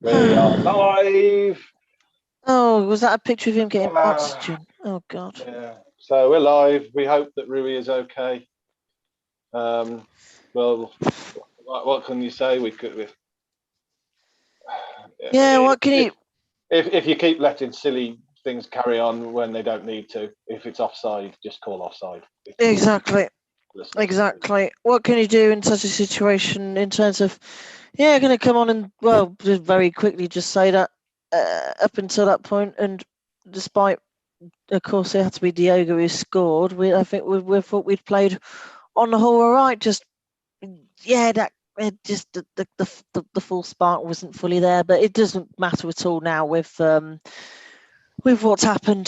We are live. Oh, was that a picture of him getting Uh, oxygen? Oh, God. Yeah. So we're live. We hope that Rui is okay. Well, what can you say? We could. Yeah, what can you... If you keep letting silly things carry on when they don't need to, if it's offside, just call offside. Exactly. What can you do in such a situation in terms of... Yeah, going to come on and, well, just very quickly just say that up until that point, and despite, of course, it had to be Diogo who scored, I think we thought we'd played on the whole all right. Just, yeah, that... just the full spark wasn't fully there, but it doesn't matter at all now with what's happened.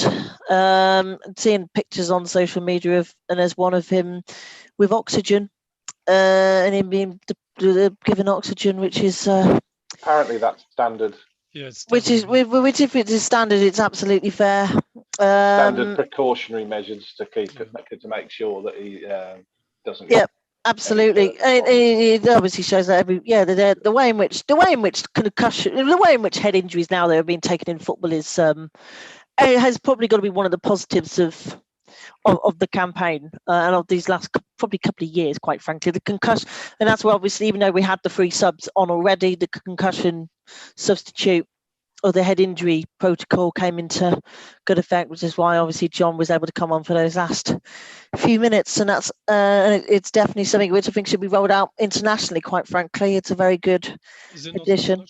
Seeing pictures on social media and there's one of him with oxygen, and him being given oxygen, which is apparently that's standard. Yeah, it's standard. Which if it is standard, it's absolutely fair. Standard precautionary measures to make sure that he doesn't. Yeah. Absolutely, it obviously shows that the way in which concussion, the way in which head injuries now they are being taken in football is it has probably got to be one of the positives of the campaign and of these last probably couple of years, quite frankly. The concussion, and that's why obviously, even though we had the 3 subs on already, the concussion substitute or the head injury protocol came into good effect, which is why obviously John was able to come on for those last few minutes, and that's it's definitely something which I think should be rolled out internationally. Quite frankly, it's a very good addition.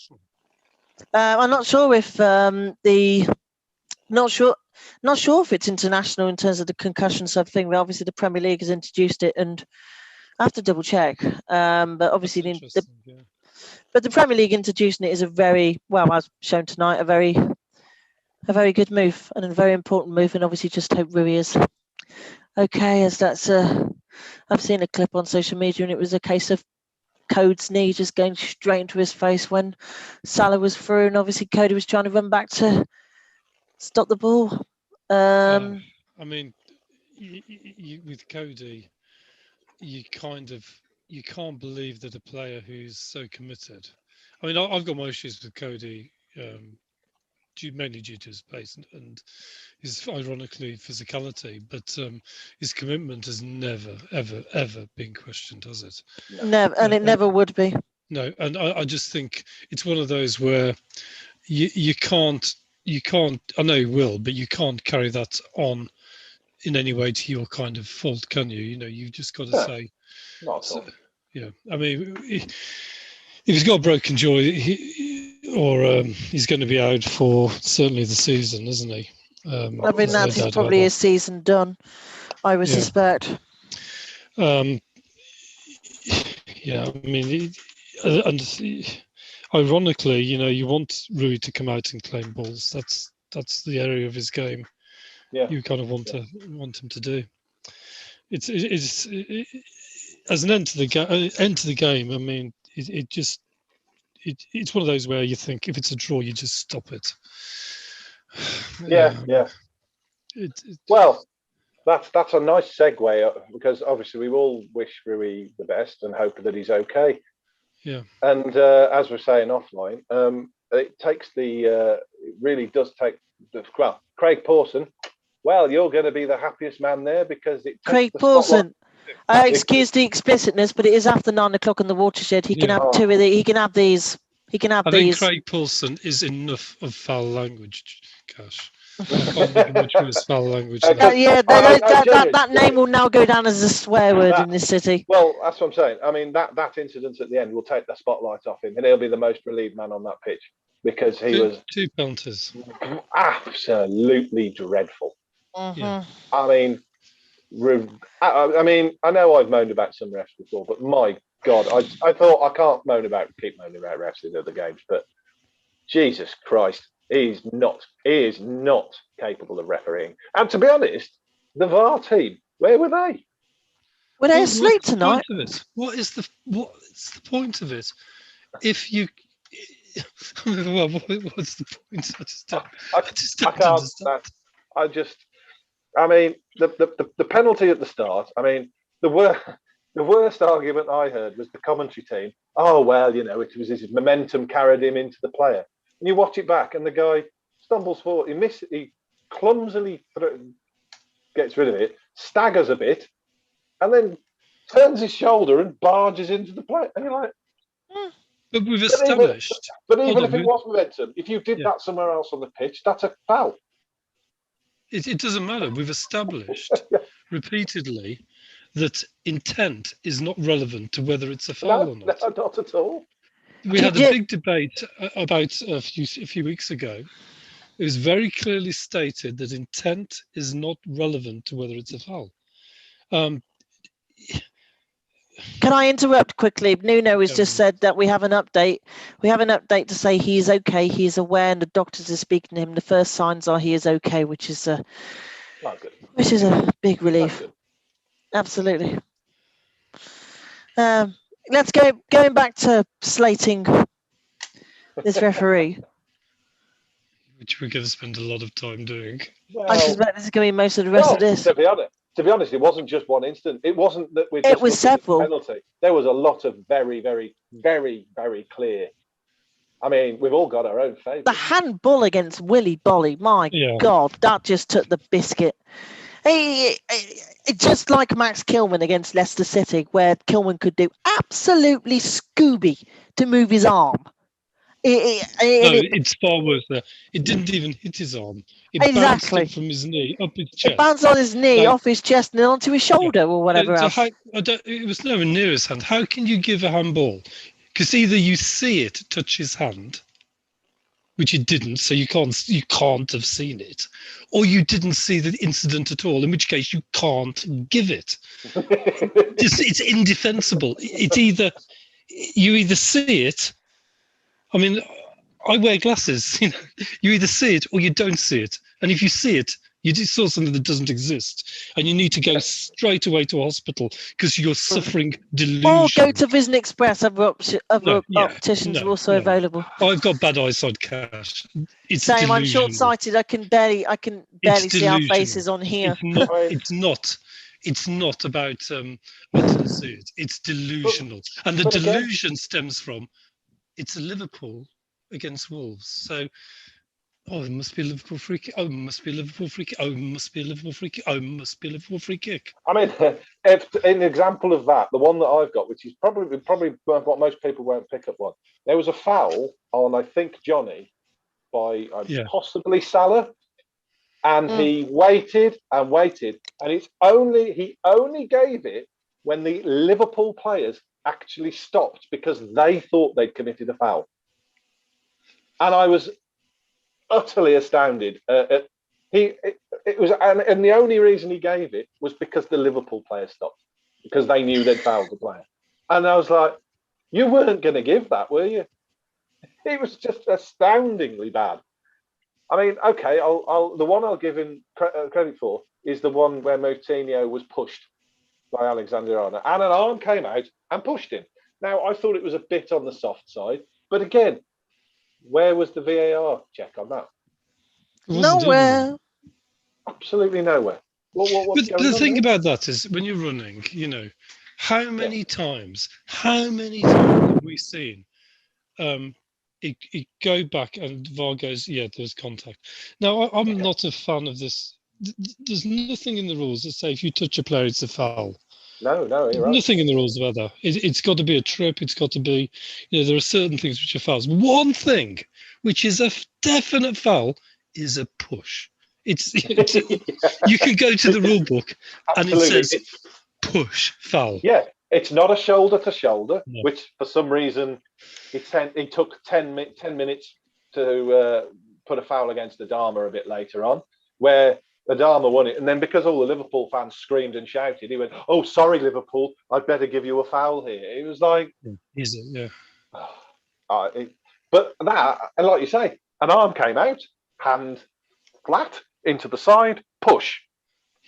I'm not sure if not sure if it's international in terms of the concussion sub thing, but obviously the Premier League has introduced it, and I have to double check. But obviously but the Premier League introducing it is a very, well, as shown tonight, a very good move and a very important move, and obviously just hope Rui is okay, as that's I've seen a clip on social media and it was a case of Cody's knee just going straight into his face when Salah was through, and obviously Cody was trying to run back to stop the ball. I mean, with Cody, you can't believe that a player who's so committed. I mean, I've got my issues with Cody, mainly due to his pace and his ironically physicality, but his commitment has never, ever been questioned, has it? Never, and it never would be. No, and I just think it's one of those where you can't. I know you will, but you can't carry that on in any way to your kind of fault, can you? You know, you've just got to say. Not at all. Yeah, I mean, if he's got a broken jaw, he's going to be out for certainly the season, isn't he? I mean, that's probably his season done, I would suspect. Yeah, I mean, and ironically, you know, you want Rui to come out and claim balls. That's the area of his game. Yeah, you kind of want him to do. It's as an end to the game. I mean, it's one of those where you think if it's a draw, you just stop it. Yeah. Well, that's a nice segue because obviously we all wish Rui the best and hope that he's okay. Yeah. And as we're saying offline, it really does take. Well, Craig Pawson. Well, you're going to be the happiest man there because it. Craig Pawson. Excuse the explicitness, but it is after 9 o'clock in the watershed. He can have two of these. He can have these. I think Craig Pawson is enough of foul language, Cash. I can't think of much worse foul language. That name will now go down as a swear word in this city. Well, that's what I'm saying. I mean, that incident at the end will take the spotlight off him, and he'll be the most relieved man on that pitch because he was 2 penalties. Absolutely dreadful. Yeah. I mean, I know I've moaned about some refs before, but my God, I thought I can't keep moaning about refs in other games, but Jesus Christ, he is not capable of refereeing. And to be honest, the VAR team, where were they? Were they asleep tonight? What's the point of it? If you, well, what's the point? I can't understand. I mean, the penalty at the start. I mean, the worst argument I heard was the commentary team. Oh well, you know, it was his momentum carried him into the player. and you watch it back, and the guy stumbles forward. He clumsily gets rid of it, staggers a bit, and then turns his shoulder and barges into the play. And you're like, But we've established. But even if it was momentum, if you did that somewhere else on the pitch, that's a foul. It doesn't matter. We've established repeatedly that intent is not relevant to whether it's a foul or not. No, not at all. We had a big debate about a few weeks ago. It was very clearly stated that intent is not relevant to whether it's a foul. Can I interrupt quickly? Nuno has just said that we have an update. We have an update to say he is okay. He is aware, and the doctors are speaking to him. The first signs are he is okay, which is a big relief. Absolutely. Let's going back to slating this referee, which we're going to spend a lot of time doing. Well, I suspect this is going to be most of the rest of this. To be honest, it wasn't just one incident. It wasn't that we. It was several. Penalty. There was a lot of very, very, very, very clear. I mean, we've all got our own favourites. The handball against Willy Bolly, my God, that just took the biscuit. Just like Max Kilman against Leicester City, where Kilman could do absolutely Scooby to move his arm. It's far worse there. It didn't even hit his arm. It bounced from his knee up his chest. It bounced on his knee, off his chest, and onto his shoulder or whatever else. It was nowhere near his hand. How can you give a handball? Because either you see it touch his hand, which it didn't, so you can't have seen it, or you didn't see the incident at all, in which case you can't give it. It's indefensible. It's either you either see it. I mean, I wear glasses. You either see it or you don't see it. And if you see it, you just saw something that doesn't exist, and you need to go straight away to a hospital because you're suffering delusion. Or go to Vision Express. Other opticians are also available. I've got bad eyesight, Cash. It's same. Delusional. I'm short-sighted. I can barely see our faces on here. It's not about wanting to see it. It's delusional, and the delusion stems from. It's a Liverpool against Wolves. So, it must be a Liverpool free kick. Oh, it must be a Liverpool free kick. Oh, it must be a Liverpool free kick. Oh, it must be a Liverpool free kick. I mean, an example of that, the one that I've got, which is probably what most people won't pick up on, there was a foul on, I think, Johnny by possibly Salah, and he waited and waited, and he only gave it when the Liverpool players actually stopped because they thought they'd committed a foul. And I was utterly astounded. And the only reason he gave it was because the Liverpool players stopped, because they knew they'd fouled the player. And I was like, you weren't going to give that, were you? It was just astoundingly bad. I mean, okay, the one I'll give him credit for is the one where Moutinho was pushed by Alexander-Arnold, and an arm came out and pushed him. Now, I thought it was a bit on the soft side, but again, where was the VAR check on that? Nowhere. Absolutely nowhere. But the thing about that is, when you're running, how many times have we seen it go back and VAR goes, there's contact. Now, I'm not a fan of this. There's nothing in the rules that say if you touch a player, it's a foul. No, you're right. Nothing in the rules about that. It's got to be a trip. It's got to be, there are certain things which are fouls. One thing which is a definite foul is a push. It's you can go to the rule book and it says push foul. Yeah, it's not a shoulder to shoulder, which for some reason he took 10 minutes to put a foul against Adama a bit later on, where Adama won it, and then because all the Liverpool fans screamed and shouted, he went, "Oh, sorry, Liverpool, I'd better give you a foul here." It was like, is it? Yeah. But that, and like you say, an arm came out, hand flat into the side, push.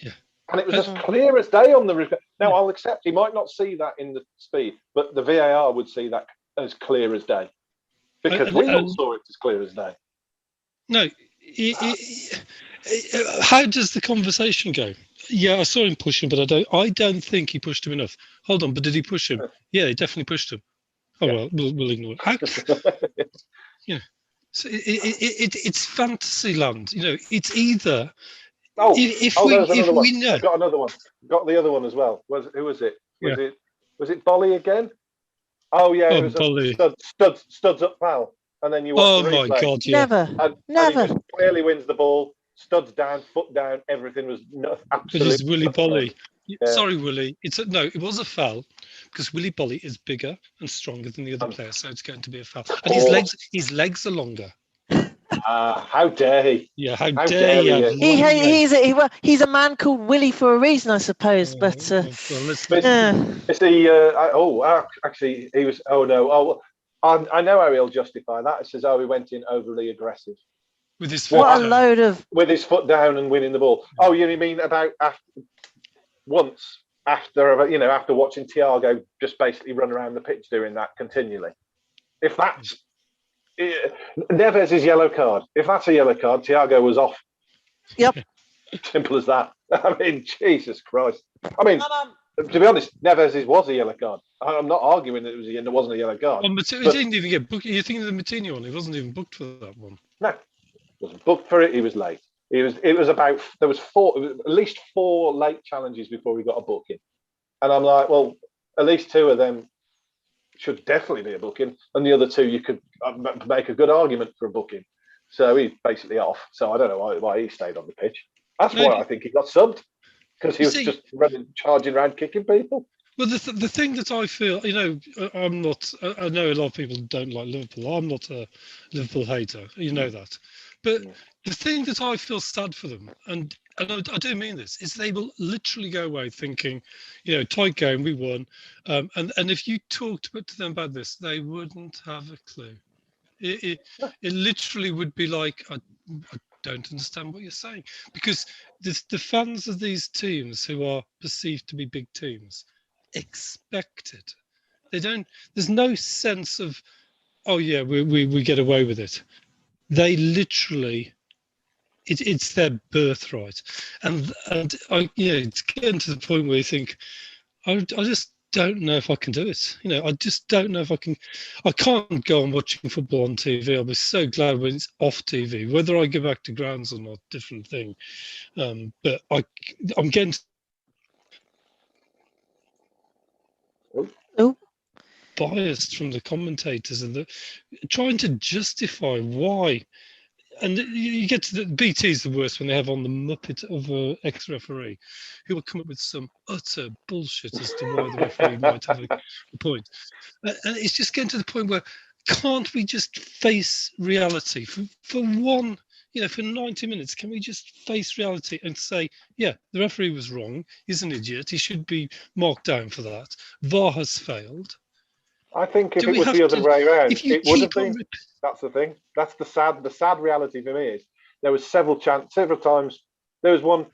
Yeah. And it was as clear as day on the replay. Now, I'll accept he might not see that in the speed, but the VAR would see that as clear as day, because we all saw it as clear as day. No. How does the conversation go? Yeah, I saw him push him, but I don't think he pushed him enough. Hold on, but did he push him? Yeah, he definitely pushed him. Oh, well, we'll ignore it. So it's fantasy land. It's either Oh, if there's another one. we know. I've got another one. Got the other one as well. Who was it? Was it Bolly again? Oh yeah, it was Bolly. a studs up foul, and then you watch the replay. My God, yeah. And he just clearly wins the ball. Studs down, foot down, everything was absolutely. It is Willy Bolly. Yeah. Sorry, Willy. It was a foul because Willy Bolly is bigger and stronger than the other player, so it's going to be a foul. And his legs are longer. How dare he? Yeah, how dare he? He's a man called Willy for a reason, I suppose. Actually, he was. Oh no! I know how he'll justify that. It says, he went in overly aggressive with his foot. What a load of with his foot down and winning the ball. Oh, you mean about after watching Thiago just basically run around the pitch doing that continually? If that's Neves' yellow card. If that's a yellow card, Thiago was off. Yep. Simple as that. I mean, Jesus Christ. I mean, to be honest, Neves' was a yellow card. I'm not arguing that it wasn't a yellow card. He didn't even get booked. You're thinking of the Matinho one. He wasn't even booked for that one. No, he wasn't booked for it. He was late. There was at least 4 late challenges before we got a booking. And I'm like, well, at least 2 of them should definitely be a booking, and the other 2 you could make a good argument for a booking. So he's basically off. So I don't know why he stayed on the pitch. That's why I think he got subbed, because he was just charging around kicking people. Well, the thing that I feel, I'm not. I know a lot of people don't like Liverpool. I'm not a Liverpool hater. You know that. But the thing that I feel sad for them, and I do mean this, is they will literally go away thinking, tight game, we won. And if you talked to them about this, they wouldn't have a clue. It literally would be like, I don't understand what you're saying. Because the fans of these teams who are perceived to be big teams expect it. There's no sense of, we get away with it. They literally, it's their birthright, and it's getting to the point where you think, I just don't know if I can do it. I just don't know if I can. I can't go on watching football on TV. I'll be so glad when it's off TV. Whether I go back to grounds or not, different thing. But I'm getting biased from the commentators and trying to justify why. And you get to the BT's the worst when they have on the muppet of an ex-referee who will come up with some utter bullshit as to why the referee might have a point. And it's just getting to the point where can't we just face reality for one, for 90 minutes? Can we just face reality and say, the referee was wrong. He's an idiot. He should be marked down for that. VAR has failed. I think if it was the other way around, it would have been. That's the thing. That's the sad reality for me is there was several times. There was one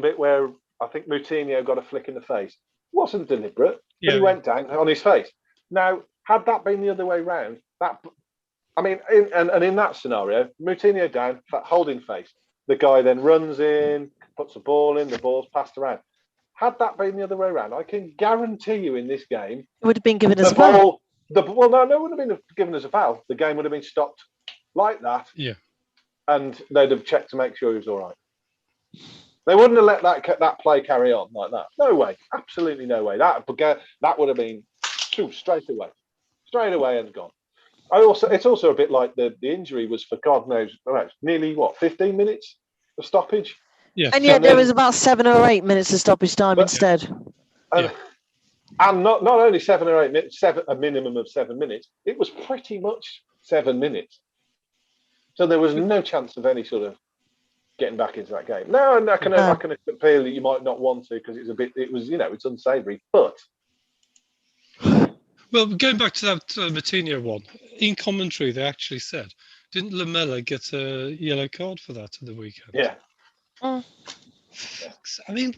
bit where I think Moutinho got a flick in the face. It wasn't deliberate, but he went down on his face. Now, had that been the other way around, in that scenario, Moutinho down, holding face. The guy then runs in, puts the ball in, the ball's passed around. Had that been the other way around, I can guarantee you in this game... It would have been given as a foul. No, it would have been given as a foul. The game would have been stopped like that. Yeah. And they'd have checked to make sure he was all right. They wouldn't have let that play carry on like that. No way. Absolutely no way. That would have been straight away and gone. It's also a bit like the injury was for God knows, nearly 15 minutes of stoppage? Yeah. And yet there was about 7 or 8 minutes of stoppage time instead. And not only 7 or 8 minutes, a minimum of 7 minutes. It was pretty much 7 minutes. So there was no chance of any sort of getting back into that game. No, I can feel that you might not want to because it's unsavoury. But well, going back to that Matinho one, in commentary they actually said, didn't Lamela get a yellow card for that at the weekend? Yeah. I mean,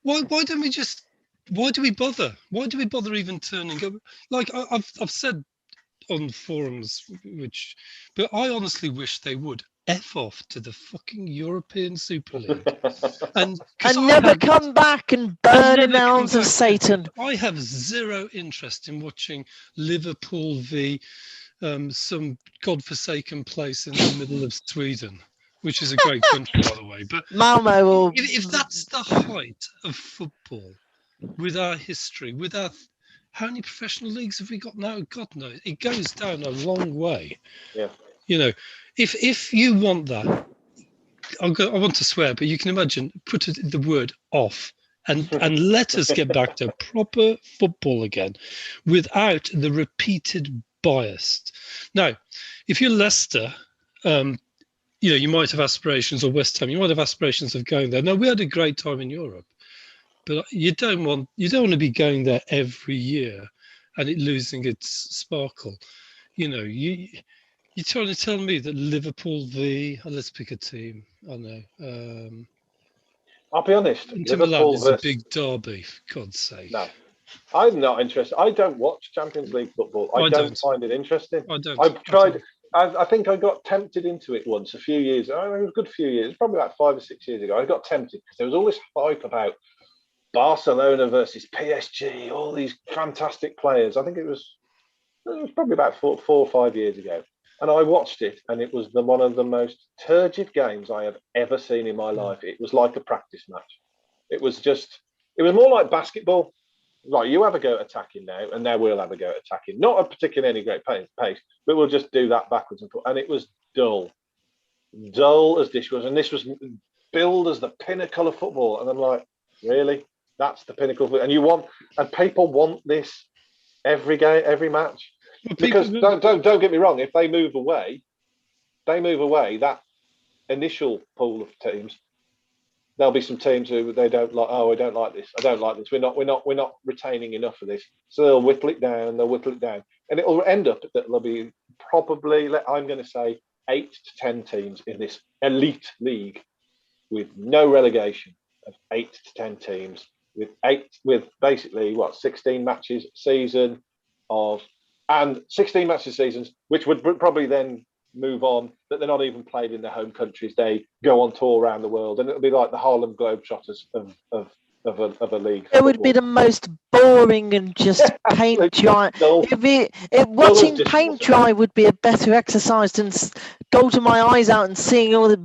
why don't we just? Why do we bother? Why do we bother even turning up? Like I've said on forums, but I honestly wish they would F off to the fucking European Super League and never come back and burn in the arms of Satan. I have zero interest in watching Liverpool v some godforsaken place in the middle of Sweden, which is a great country, by the way. But Malmo or if that's the height of football, with our history, with our how many professional leagues have we got now? God knows. It goes down a long way. Yeah. You know, if you want that, I want to swear, but you can imagine, put the word off and let us get back to proper football again without the repeated bias. Now, if you're Leicester, you might have aspirations, or West Ham, you might have aspirations of going there. Now, we had a great time in Europe, but you don't want to be going there every year and it losing its sparkle. You're trying to tell me that Liverpool let's pick a team. I know. I'll be honest. Inter Milan Liverpool is versus... a big derby, for God's sake. No, I'm not interested. I don't watch Champions League football. I don't find it interesting. I don't. I've tried. I think I got tempted into it once a few years. It was a good few years, probably about 5 or 6 years ago. I got tempted because there was all this hype about Barcelona versus PSG, all these fantastic players. I think it was probably about 4 or 5 years ago. And I watched it, and it was one of the most turgid games I have ever seen in my life. It was like a practice match. It was more like basketball. Right, you have a go at attacking now, and now we'll have a go at attacking. Not a particularly any great pace, but we'll just do that backwards and forwards. And it was dull as this was. And this was billed as the pinnacle of football. And I'm like, really? That's the pinnacle of it? And people want this every game, every match. Because don't get me wrong, if they move away that initial pool of teams, there'll be some teams who they don't like. Oh, I don't like this. We're not retaining enough of this. So they'll whittle it down, and it'll end up that there'll be probably, I'm going to say, 8 to 10 teams in this elite league with no relegation of 8 to 10 teams with basically 16 matches season and 16 matches seasons, which would probably then move on, that they're not even played in their home countries. They go on tour around the world, and it'll be like the Harlem Globetrotters of a league. It would be the most boring and just paint dry. Watching paint dry would be a better exercise than go to my eyes out and seeing all the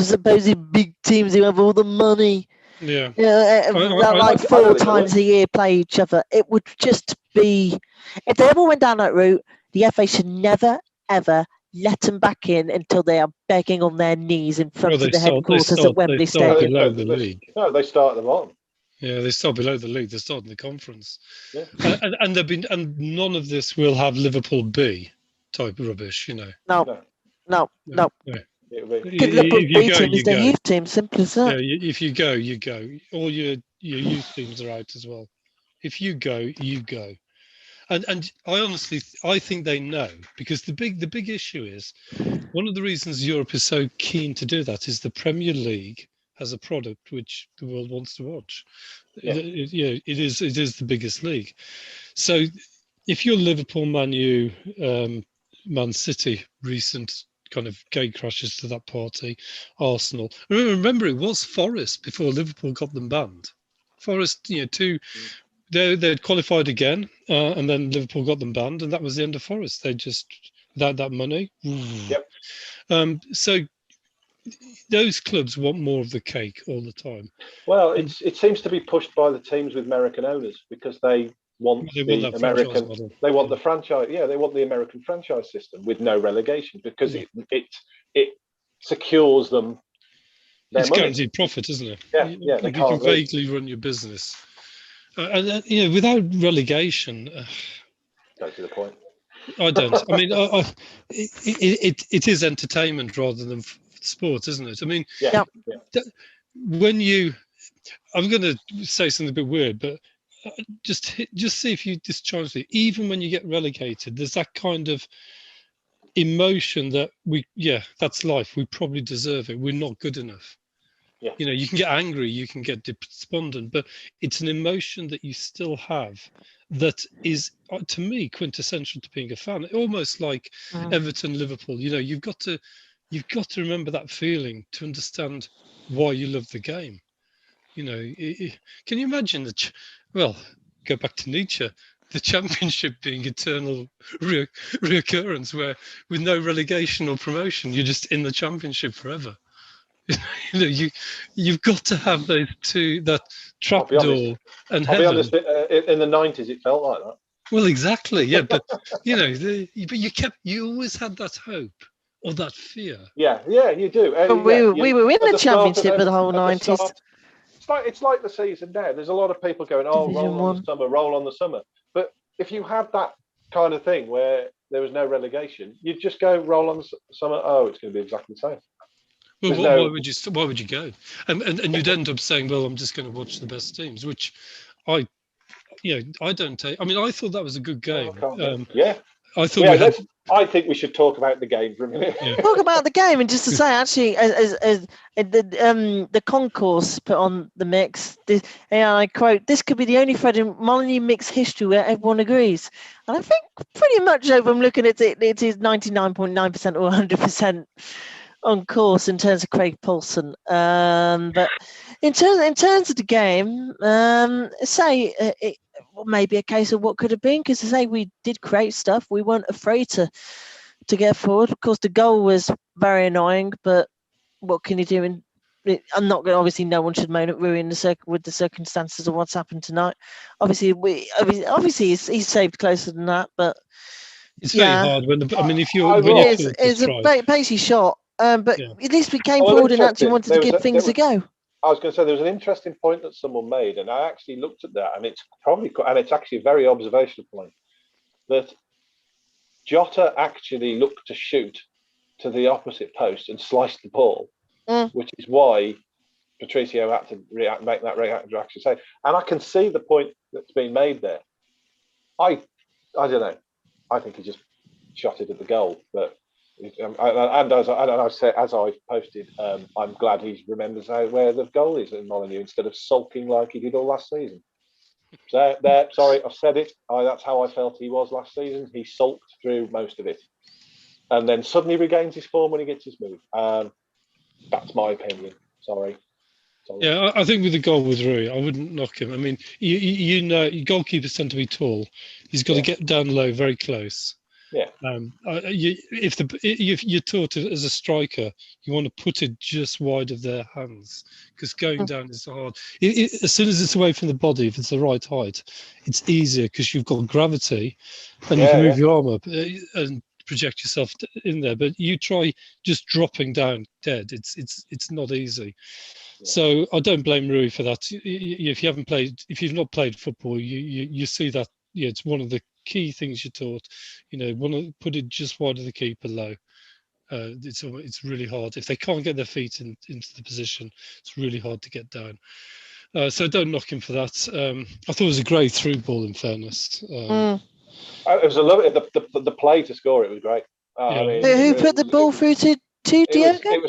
supposed big teams who have all the money. Yeah. Like 4 times a year play each other. It would just be, if they ever went down that route, the FA should never, ever let them back in until they are begging on their knees in front of the headquarters at Wembley Stadium. Below the league. No, they start at the bottom. Yeah, they start below the league. They start in the conference. Yeah. And none of this will have Liverpool B type rubbish, No. Liverpool B team is their youth team, simple as that. Yeah, if you go, you go. All your youth teams are out as well. If you go, you go. And I think they know, because the big issue is, one of the reasons Europe is so keen to do that is the Premier League has a product which the world wants to watch. Yeah. It is the biggest league. So if you're Liverpool, Man U, Man City, recent kind of gate crashes to that party, Arsenal. Remember, it was Forest before Liverpool got them banned. Forest, they'd qualified again, and then Liverpool got them banned, and that was the end of Forest. They just, without that money. Yep. So those clubs want more of the cake all the time. Well, it seems to be pushed by the teams with American owners, because they want the American. They want the franchise. Yeah, they want the American franchise system with no relegation, because it secures them. It's guaranteed profit, isn't it? Yeah, you can vaguely run your business, and without relegation. Go to the point. I don't. I mean, it is entertainment rather than sport, isn't it? I mean, when I'm going to say something a bit weird, but just see if you discharge it. Even when you get relegated, there's that kind of emotion that that's life. We probably deserve it. We're not good enough. Yeah. You can get angry, you can get despondent, but it's an emotion that you still have that is, to me, quintessential to being a fan. Almost like Everton, Liverpool. You've got to remember that feeling to understand why you love the game. Can you imagine well, go back to Nietzsche. the Championship being eternal reoccurrence, where with no relegation or promotion, you're just in the Championship forever. You've got to have those two, that trapdoor and I'll be heaven. honest. In the 90s, it felt like that. Well, exactly, yeah, but but you always had that hope or that fear. Yeah, you do. But we were in the Championship for the whole 90s. It's like the season now. There's a lot of people going, "Oh, Division roll on the summer, roll on the summer." But if you had that kind of thing where there was no relegation, you'd just go roll on the summer. Oh, it's going to be exactly the same. Well, why would you go? And you'd end up saying, "Well, I'm just going to watch the best teams," which I don't take. I mean, I thought that was a good game. I thought I think we should talk about the game for a minute. Yeah. Talk about the game, and just to say, actually, as the concourse put on the mix, I quote, "This could be the only thread in Molyneux mix history where everyone agrees." And I think pretty much, if I'm looking at it, it is 99.9% or 100% on course in terms of Craig Paulson. But in terms of the game, it may be a case of what could have been, because to say we did create stuff, we weren't afraid to get forward. Of course, the goal was very annoying, but what can you do? I'm not going. Obviously, no one should moan at Rui with the circumstances of what's happened tonight. Obviously, he's saved closer than that, but it's very hard if you it's a pacey shot. But at least we came forward and actually wanted to give things a go. I was going to say there was an interesting point that someone made, and I actually looked at that, and it's actually a very observational point, that Jota actually looked to shoot to the opposite post and slice the ball, which is why Patricio had to make that reaction save. And I can see the point that's being made there. I don't know. I think he just shot it at the goal, but. And as I posted, I'm glad he remembers where the goal is in Molyneux instead of sulking like he did all last season. So sorry, I've said it. That's how I felt he was last season. He sulked through most of it, and then suddenly regains his form when he gets his move. That's my opinion. Sorry. Yeah, I think with the goal with Rui, I wouldn't knock him. I mean, your goalkeepers tend to be tall. He's got to get down low, very close. Yeah. If you're taught as a striker, you want to put it just wide of their hands, because going down is hard. As soon as it's away from the body, if it's the right height, it's easier because you've got gravity, and you can move your arm up and project yourself in there. But you try just dropping down dead. It's not easy. Yeah. So I don't blame Rui for that. If you've not played football, you see that. Yeah, it's one of the key things you're taught. Want to put it just wide of the keeper, low. It's really hard if they can't get their feet into the position. It's really hard to get down. So don't knock him for that. I thought it was a great through ball. In fairness, it was a lovely the play to score. It was great. Who put the ball through to Diogo?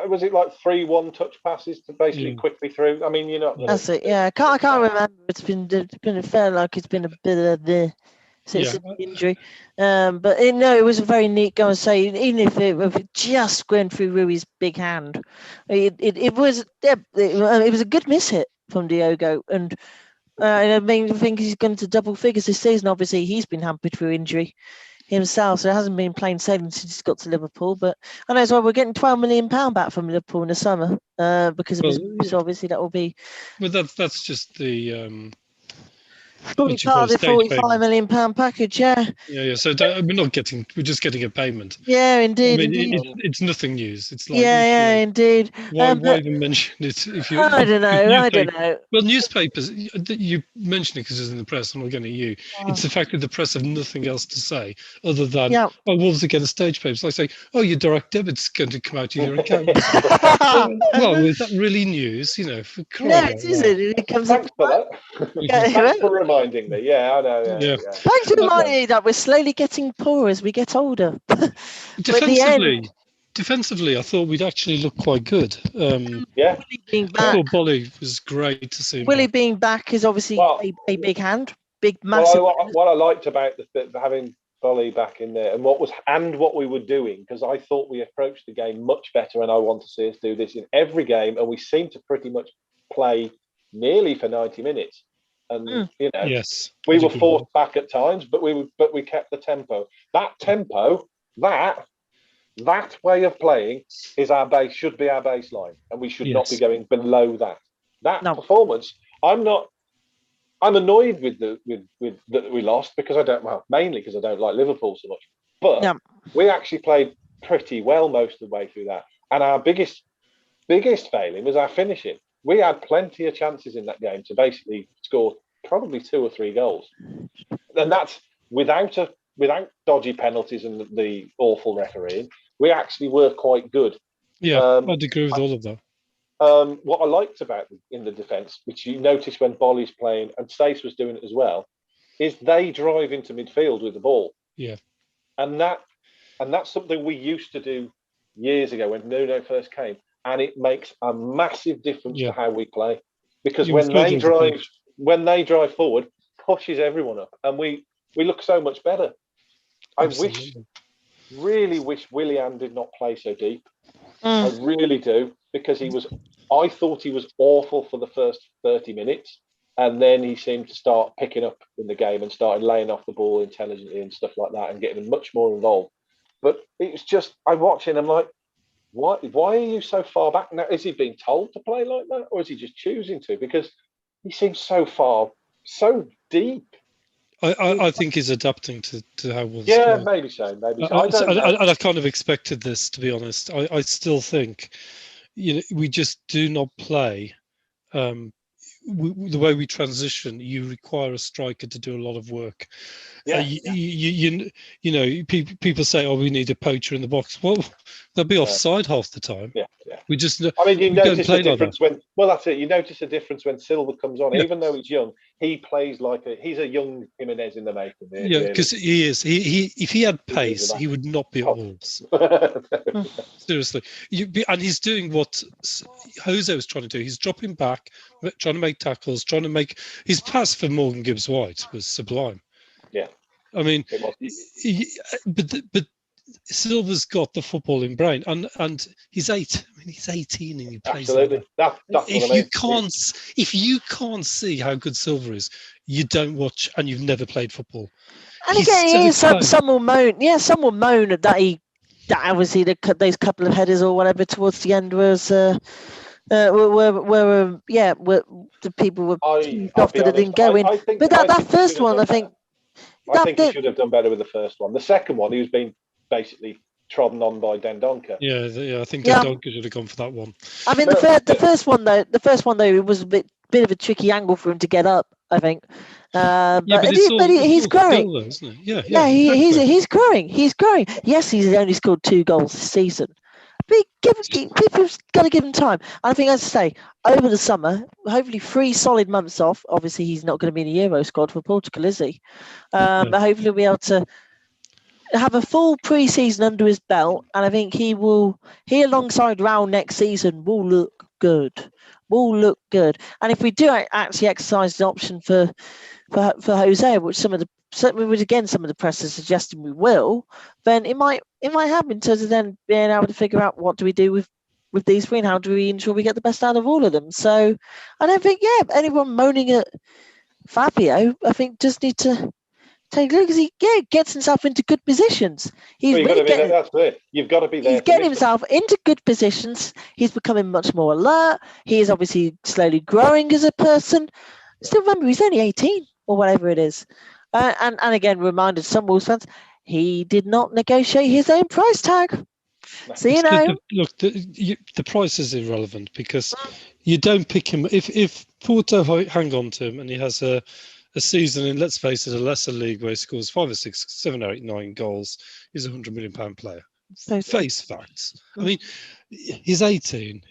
Was it like 3 1-touch passes to basically quickly through? I mean, That's it. Yeah, I can't remember. It's been it felt like it's been a bit of the. So it's an injury, but it was a very neat goal. Say even if it just went through Rui's big hand, it was a good miss hit from Diogo, and I think he's gone to double figures this season. Obviously, he's been hampered through injury himself, so it hasn't been plain sailing since he's got to Liverpool. But I know as well, we're getting £12 million back from Liverpool in the summer because of his. So obviously that will be. Well, that's just the. Probably part of the £45 million package, yeah. Yeah. So we're just getting a payment. Yeah, indeed. I mean, it's nothing news. It's like indeed. Why even mention it? If you, I don't know. Well, newspapers, you mention it because it's in the press. I'm not getting at you. It's the fact that the press have nothing else to say other than, Wolves are getting stage papers. Like say, your direct debit's going to come out of your account. Well, is that really news? For crying out loud. No, it isn't. It comes Thanks for that. Thanks for reminding me. Yeah, I know. Yeah. Thanks for reminding me that we're slowly getting poorer as we get older. Defensively, I thought we'd actually look quite good. Willie being back. I thought Bolly was great to see. Willie being back is obviously a big hand, massive. What I liked about having Bolly back in there, and what we were doing, because I thought we approached the game much better, and I want to see us do this in every game, and we seem to pretty much play nearly for 90 minutes. and Yes, we I'd were agree with forced back at times, but we kept the tempo. That tempo, that way of playing is our base, should be our baseline, and we should not be Yes. going below that. That No. performance, I'm annoyed with that we lost because mainly because I don't like Liverpool so much. But No. we actually played pretty well most of the way through that. And our biggest failing was our finishing. We had plenty of chances in that game to basically score probably 2 or 3 goals. And that's without dodgy penalties and the awful refereeing. We actually were quite good. Yeah, I'd agree with all of that. What I liked about in the defence, which you notice when Bolly's playing and Stace was doing it as well, is they drive into midfield with the ball. Yeah. And that's something we used to do years ago when Nuno first came, and it makes a massive difference to how we play, because when they drive forward, pushes everyone up, and we look so much better. Absolutely. Really wish Willian did not play so deep. I really do, because I thought he was awful for the first 30 minutes, and then he seemed to start picking up in the game and started laying off the ball intelligently and stuff like that and getting much more involved. But it's just, I'm watching, I'm like, why are you so far back now? Is he being told to play like that, or is he just choosing to? Because he seems so deep. I think he's adapting to how Wolves Yeah, play. maybe so. I don't know. And I kind of expected this, to be honest. I still think, we just do not play. The way we transition, you require a striker to do a lot of work. People say, "Oh, we need a poacher in the box." Well, they'll be offside half the time. Yeah. We just. I mean, you notice the difference like that's it. You notice a difference when Silva comes on, even though he's young. He plays like he's a young Jimenez in the making. Because he is. He if he had pace, he would not be at Wolves. Seriously, and he's doing what Jose was trying to do. He's dropping back, trying to make tackles, trying to make his pass for Morgan Gibbs-White was sublime. Yeah, I mean, but Silva's got the footballing brain, and he's 8. I mean, he's 18 and he plays. Absolutely. That's if you can't see how good Silva is, you don't watch and you've never played football. And again, some will moan. Yeah, some will moan at that. That obviously those couple of headers or whatever towards the end was the people were off that it didn't go in. But that first one, I think he should have done better with the first one. The second one, he was being basically trodden on by Dendoncker. Yeah, I think Dendoncker should have gone for that one. I mean, the first one though, it was a bit of a tricky angle for him to get up, I think. But he's growing. Though, isn't it? Yeah, he's growing. He's growing. Yes, he's only scored 2 goals this season. But people's got to give him time. I think, as I say, over the summer, hopefully 3 solid months off. Obviously, he's not going to be in the Euro squad for Portugal, is he? But hopefully we'll be able to have a full pre-season under his belt, and I think he alongside Raul next season will look good. And if we do actually exercise the option for Jose, which some of the press is suggesting we will, then it might happen in terms of then being able to figure out what do we do with these 3 and how do we ensure we get the best out of all of them. So I don't think anyone moaning at Fabio, I think just need to take a look, because he gets himself into good positions. You've got to be there. He's getting himself into good positions. He's becoming much more alert. He is obviously slowly growing as a person. Still remember, he's only 18 or whatever it is. And again, reminded some Wolves fans, he did not negotiate his own price tag. So look, the price is irrelevant, because you don't pick him if Porto hang on to him and he has a season in, let's face it, a lesser league where he scores 5 or 6, 7 or 8, 9 goals. He's £100 million player. Face facts. I mean, he's 18.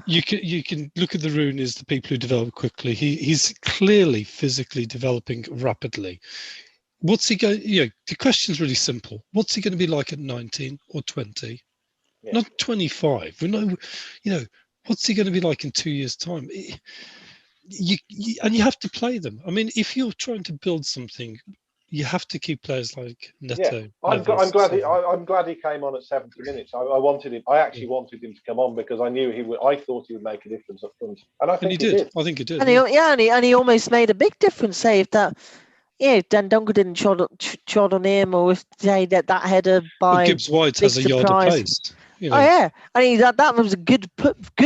You can look at the Rooney's, the people who develop quickly. He's clearly physically developing rapidly. What's he going? The question's really simple. What's he going to be like at 19 or 20? Yeah. Not 25. We know. What's he going to be like in 2 years' time? You have to play them. I mean, if you're trying to build something you have to keep players like Yeah, Neto. I'm glad he came on at 70 minutes. I wanted him. I actually wanted him to come on because I knew he would. I thought he would make a difference up front, and I And think he he did. did. I think he did. And he almost made a big difference. Say if that, Dan Duncan didn't trod on him, or if say that header by Gibbs White big has a yard of surprise. pace. You know. Oh yeah, and that was a good,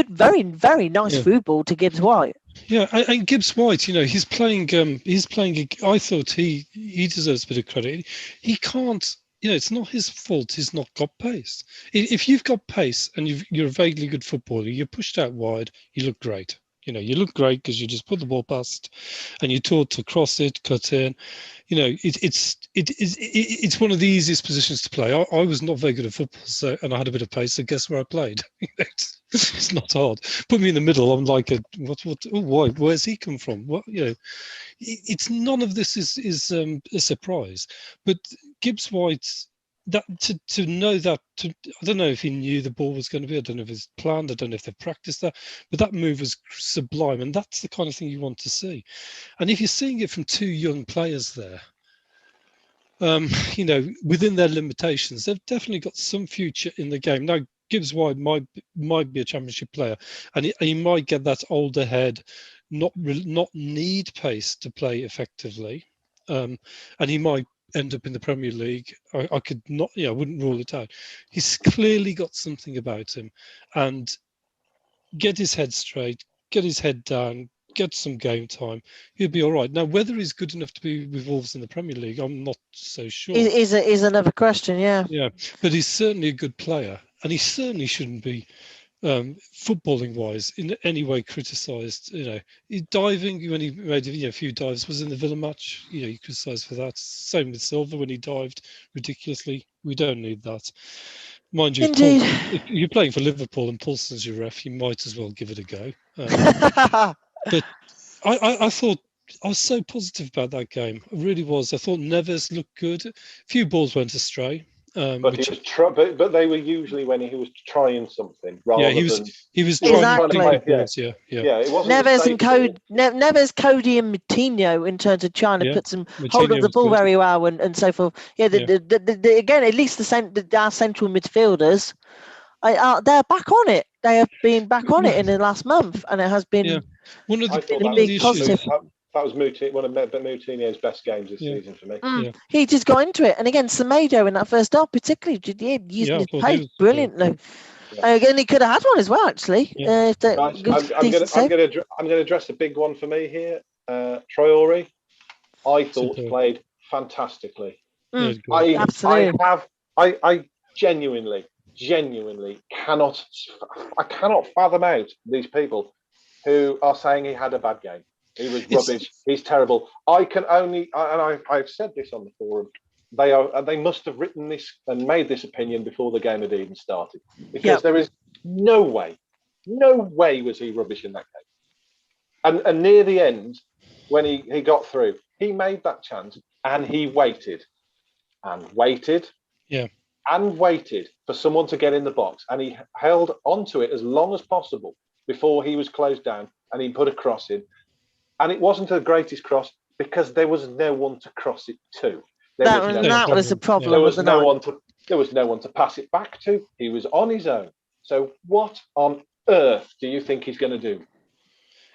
very, very nice through ball to Gibbs White. Yeah, and Gibbs White, he's playing. I thought he deserves a bit of credit. He can't. It's not his fault. He's not got pace. If you've got pace and you're a vaguely good footballer, you're pushed out wide. You look great. You look great because you just put the ball past, and you're taught to cross it, cut in. It's one of the easiest positions to play. I was not very good at football, and I had a bit of pace. So guess where I played? It's not hard. Put me in the middle. I'm like why? Where's he come from? It's none of this is a surprise. But Gibbs White, that to know that, I don't know if he knew the ball was going to be. I don't know if it's planned. I don't know if they practiced that. But that move was sublime, and that's the kind of thing you want to see. And if you're seeing it from two young players there, within their limitations, they've definitely got some future in the game. Now, Gibbs White might be a championship player, and he might get that older head, not need pace to play effectively, and he might end up in the Premier League. I could not, I wouldn't rule it out. He's clearly got something about him, and get his head straight, get his head down, get some game time, he'll be all right. Now, whether he's good enough to be with Wolves in the Premier League, I'm not so sure. Is another question, yeah. Yeah, but he's certainly a good player, and he certainly shouldn't be, footballing wise, in any way criticised. Diving when he made a few dives was in the Villa match. You criticised for that. Same with Silva when he dived ridiculously. We don't need that. Mind you, Indeed. If you're playing for Liverpool and Paulson's your ref, you might as well give it a go. But I thought I was so positive about that game. I really was. I thought Neves looked good. A few balls went astray. But he was but they were usually when he was trying something rather than he was exactly. trying to balls, yeah. It wasn't Neves, Cody, and Moutinho in terms of trying to put some hold of the ball very well and so forth. Again, at least our central midfielders, they're back on it. They have been back on it in the last month, and it has been one of the big positive. That was one of Moutinho's best games this season for me. He just got into it, and again, Semedo in that first half, particularly, using his pace brilliantly. Again, he could have had one as well, actually. I'm going to address a big one for me here. Traore, I thought played fantastically. Absolutely. I genuinely cannot fathom out these people who are saying he had a bad game. He was rubbish. He's terrible. I can only, and I've said this on the forum, they must have written this and made this opinion before the game had even started, because there is no way was he rubbish in that game. And near the end, when he got through, he made that chance and he waited and waited. And waited for someone to get in the box, and he held onto it as long as possible before he was closed down, and he put a cross in. And it wasn't the greatest cross because there was no one to cross it to. That was the problem. There was no one to pass it back to. He was on his own. So what on earth do you think he's going to do?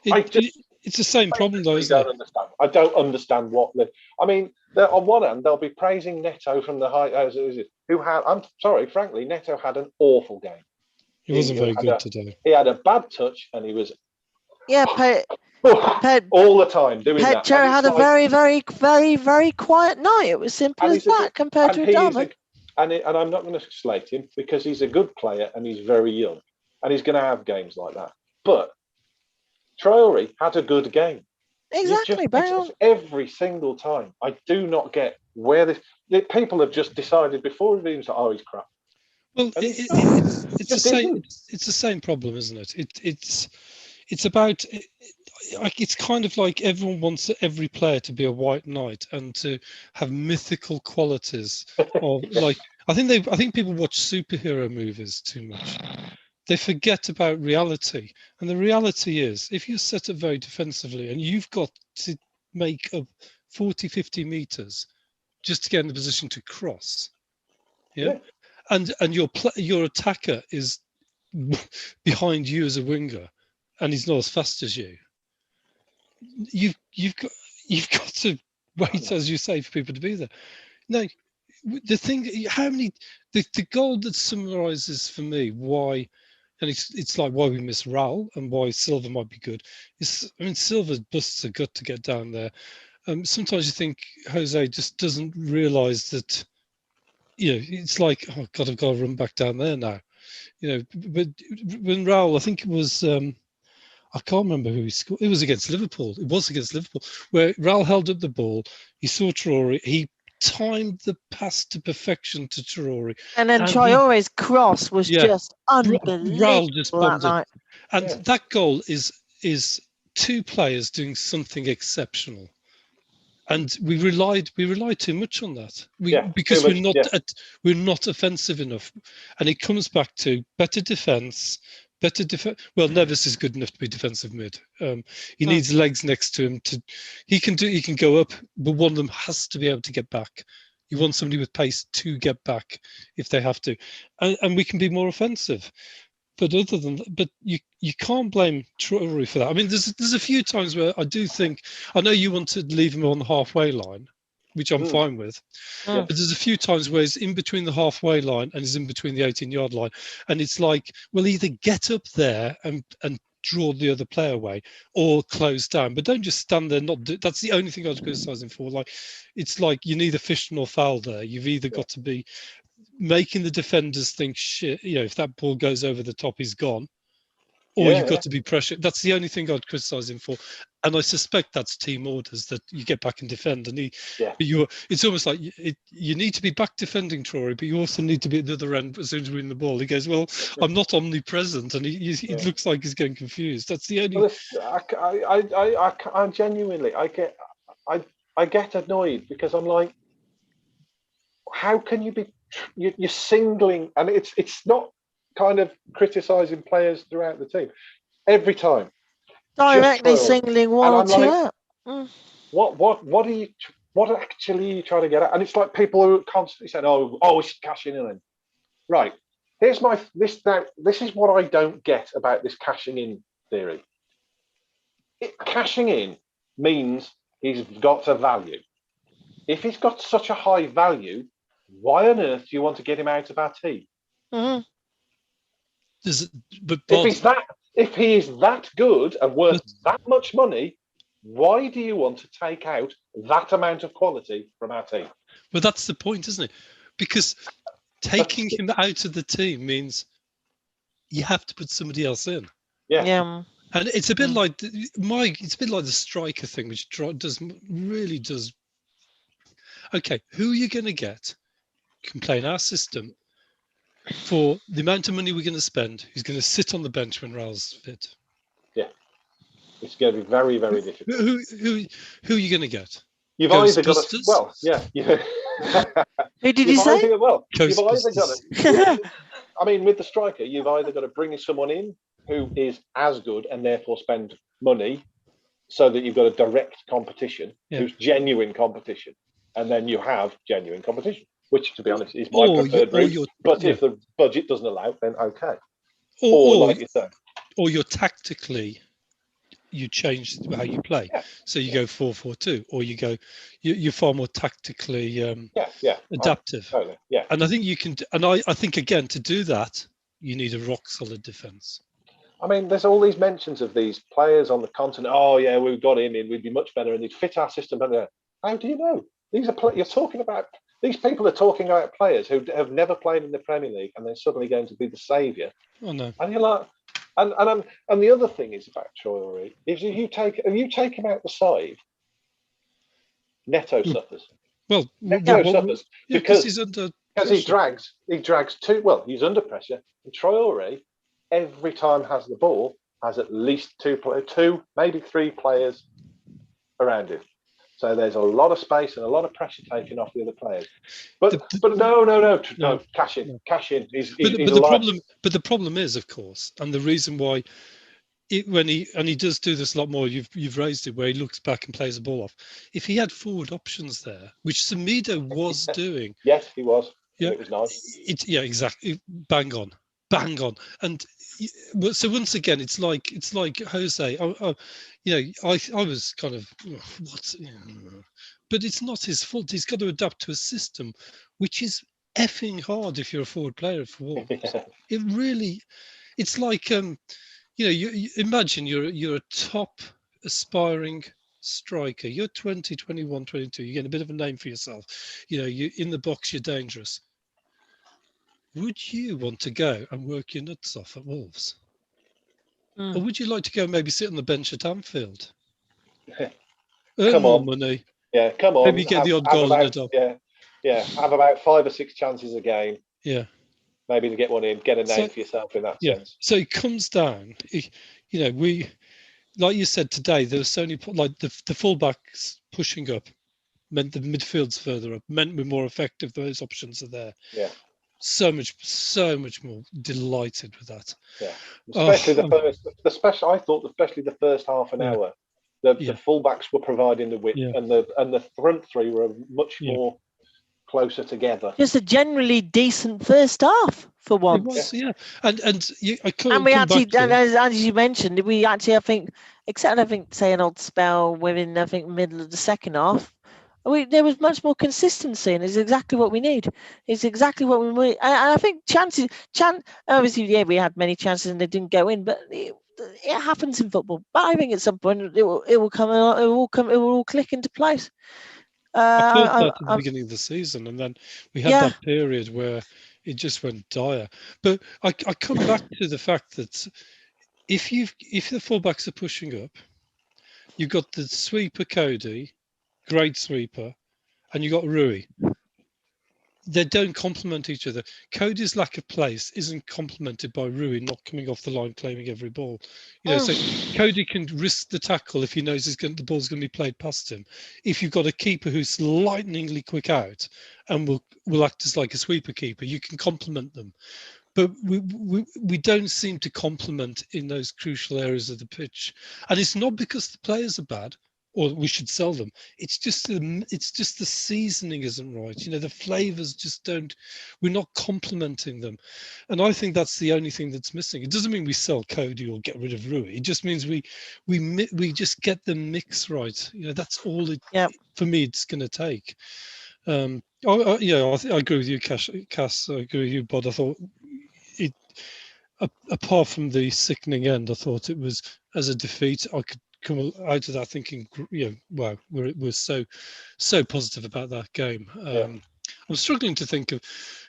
It's the same problem, though, isn't it? I don't understand what. I mean, on one hand, they'll be praising Neto from the high. Who had? I'm sorry, frankly, Neto had an awful game. He wasn't very good today. He had a bad touch, and he was. All the time doing that. Pedro had a very, very, very, very quiet night. It was simple as that compared to Adama. And I'm not going to slate him because he's a good player and he's very young, and he's going to have games like that. But Traore had a good game. Exactly, every single time. I do not get where people have just decided before we've even said, "Oh, he's crap." Well, it's the same problem, isn't it? It's about. It's kind of like everyone wants every player to be a white knight and to have mythical qualities. I think people watch superhero movies too much. They forget about reality, and the reality is, if you're set up very defensively and you've got to make up 40, 50 meters just to get in the position to cross. Yeah. And your attacker is behind you as a winger, and he's not as fast as you. You've got to wait, as you say, for people to be there. No, the thing, the goal that summarises for me why, and it's like why we miss Raul and why Silva might be good. Silva busts a gut to get down there. Sometimes you think Jose just doesn't realise that. It's like, oh God, I've got to run back down there now. But when Raul, I think it was, I can't remember who he scored. It was against Liverpool. It was against Liverpool, where Raul held up the ball. He saw Traore. He timed the pass to perfection to Traore. And then Traore's cross was just unbelievable. Raul just bombed that night. And that goal is two players doing something exceptional. And we relied too much on that. Because we're not offensive enough, and it comes back to better defence. Well, Neves is good enough to be defensive mid. He needs legs next to him he can go up, but one of them has to be able to get back. You want somebody with pace to get back if they have to, and we can be more offensive. But you can't blame Traore for that. I mean, there's a few times where I do think, I know you want to leave him on the halfway line, which I'm fine with. But there's a few times where he's in between the halfway line and he's in between the 18-yard line. And it's like, well, either get up there and draw the other player away or close down. But don't just stand there, that's the only thing I was criticising for. Like, it's like you neither fish nor foul there. You've either got to be making the defenders think, shit, if that ball goes over the top, he's gone. Or you've got to be pressured. That's the only thing I'd criticise him for. And I suspect that's team orders, that you get back and defend. And it's almost like you need to be back defending Traore, but you also need to be at the other end as soon as we win the ball. He goes, well, I'm not omnipresent. And it looks like he's getting confused. That's the only... I genuinely, I get annoyed because I'm like, how can you be... You're singling, and it's not kind of criticising players throughout the team every time. Directly singling one or two out. What actually are you trying to get at? And it's like people who are constantly saying, "Oh, we should cash in." And right, this is what I don't get about this cashing in theory. Cashing in means he's got a value. If he's got such a high value, why on earth do you want to get him out of our team? Mm-hmm. If he is that good and worth that much money, why do you want to take out that amount of quality from our team? Well, that's the point, isn't it? Because taking him out of the team means you have to put somebody else in. Yeah. And it's a bit like the striker thing, which really does. Okay, who are you going to get? Can play in our system for the amount of money we're going to spend, who's going to sit on the bench when Raul's fit. Yeah, it's going to be very, very difficult. Who are you going to get? You've either got Who did you say? You've either got to. I mean, with the striker, you've either got to bring someone in who is as good and therefore spend money, so that you've got a direct competition, who's genuine competition, and then you have genuine competition. Which, to be honest, is my preferred route. But if the budget doesn't allow, then okay. Or like you said, or you're tactically, you change how you play. So you go 4-4-2, or you're far more tactically adaptive. Totally. Yeah. And I think you can. And I think again, to do that, you need a rock solid defence. I mean, there's all these mentions of these players on the continent. Oh yeah, we've got him in. We'd be much better, and he'd fit our system better. How do you know? These are you're talking about. These people are talking about players who have never played in the Premier League, and they're suddenly going to be the saviour. Oh no! And you're like, and the other thing is about Traore is if you take him out the side, Neto suffers. Well, Neto suffers because he drags too. Well, he's under pressure. And Traore, every time has the ball, has at least two, maybe three players around him. So there's a lot of space and a lot of pressure taken off the other players. But no, cash in. He's the problem is, of course, and the reason why when he does do this a lot more. You've raised it where he looks back and plays the ball off. If he had forward options there, which Semedo was doing, Yes, he was. yeah, It was nice. Exactly, bang on. And so once again, it's like Jose. I was kind of what, but it's not his fault. He's got to adapt to a system, which is effing hard if you're a forward player for Wolves. It really, it's like you imagine you're a top aspiring striker. You're 20, 21, 22. You get a bit of a name for yourself. You in the box, you're dangerous. Would you want to go and work your nuts off at Wolves? Or would you like to go and maybe sit on the bench at Anfield? Earn more money. Yeah, come on. Maybe get the odd goal in the top. Yeah. Have about 5 or 6 chances a game. Yeah. Maybe to get one in, get a name for yourself in that sense. So it comes down, we, like you said today, there was so many, like the fullbacks pushing up meant the midfield's further up, meant we're more effective. Those options are there. Yeah. So much more delighted with that. Yeah. Especially I thought especially the first half an hour. The fullbacks were providing the width, and the front three were much more closer together. Just a generally decent first half for once. It was, and we actually, as you mentioned, we actually, I think, say an odd spell within, middle of the second half. There was much more consistency, and it's exactly what we need. It's exactly what we need. And I think obviously, we had many chances and they didn't go in, but it happens in football. But I think at some point it will all click into place. I thought that at the beginning of the season, and then we had that period where it just went dire. But I come back to the fact that if the fullbacks are pushing up, you've got the sweeper Cody, great sweeper, and you got Rui. They don't complement each other. Cody's lack of pace isn't complemented by Rui not coming off the line claiming every ball. So Cody can risk the tackle if he knows the ball's going to be played past him. If you've got a keeper who's lightningly quick out and will act as like a sweeper keeper, you can complement them. But we don't seem to complement in those crucial areas of the pitch, and it's not because the players are bad, or we should sell them. It's just the seasoning isn't right. The flavors just don't. We're not complementing them, and I think that's the only thing that's missing. It doesn't mean we sell Cody or get rid of Rui. It just means we just get the mix right. That's all it. For me, it's going to take. I agree with you, Cass. I agree with you, Bod. I thought it. Apart from the sickening end, I thought it was as a defeat. I could come out of that thinking, wow, we're so positive about that game. I'm struggling to think of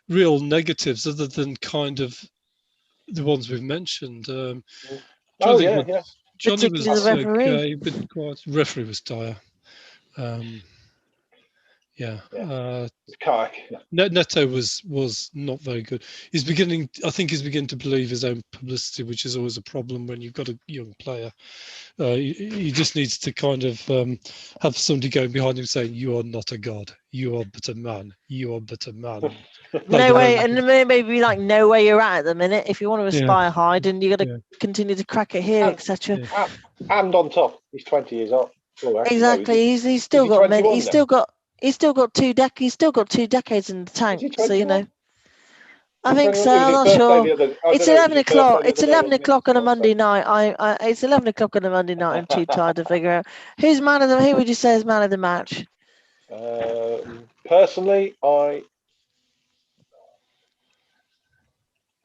real negatives other than kind of the ones we've mentioned. Johnny was okay, but quite. Referee was dire. Neto was not very good. I think he's beginning to believe his own publicity, which is always a problem when you've got a young player. He just needs to kind of have somebody going behind him saying, "You are not a god. You are but a man. You are but a man." No way, and maybe like no way you're at the minute. If you want to aspire high, then you got to continue to crack it here, etc. And on top, he's 20 years old. Exactly, he's still got many. He's still got 2 decades. He's still got 2 decades in the tank. So I think so. I'm not sure. It's 11 o'clock. It's 11 o'clock on a Monday night. It's 11 o'clock on a Monday night. I'm too tired to figure out who's man of the. Who would you say is man of the match? Personally,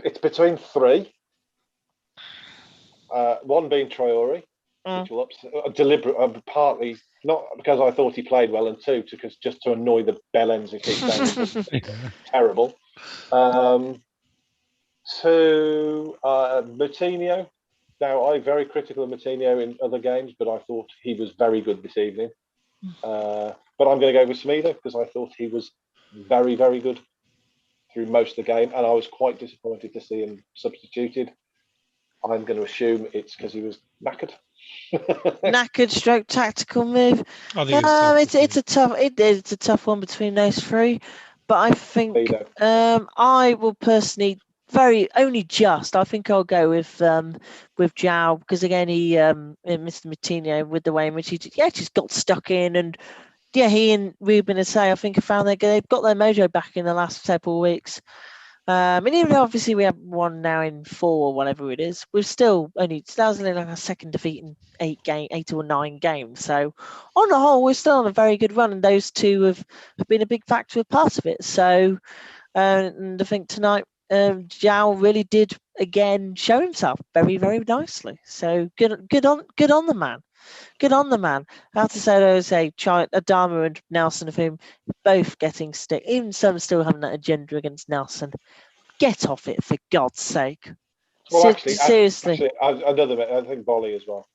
it's between 3. One being Traore, which will deliberate, partly not because I thought he played well, and 2 because just to annoy the bellends and keep saying terrible. 2, Moutinho. Now, I'm very critical of Moutinho in other games, but I thought he was very good this evening. But I'm going to go with Semedo because I thought he was very, very good through most of the game, and I was quite disappointed to see him substituted. I'm going to assume it's because he was knackered. Knackered stroke tactical move. It's a tough one between those 3, but I think I will personally only just. I think I'll go with Zhao, because again Mr. Moutinho, with the way in which he just got stuck in, and he and Ruben Asay, I think, have found they've got their mojo back in the last several weeks. And even though obviously we have one now in 4 or whatever it is, we're still only like our second defeat in 8 or 9 games. So on the whole, we're still on a very good run, and those two have been a big factor, a part of it. So and I think tonight Zhao really did again show himself very, very nicely. So good on the man. Good on the man. I have to say, Adama and Nelson, of whom both getting stick, even some still having that agenda against Nelson. Get off it, for God's sake. Well, seriously. Another bit. I think Bolly as well.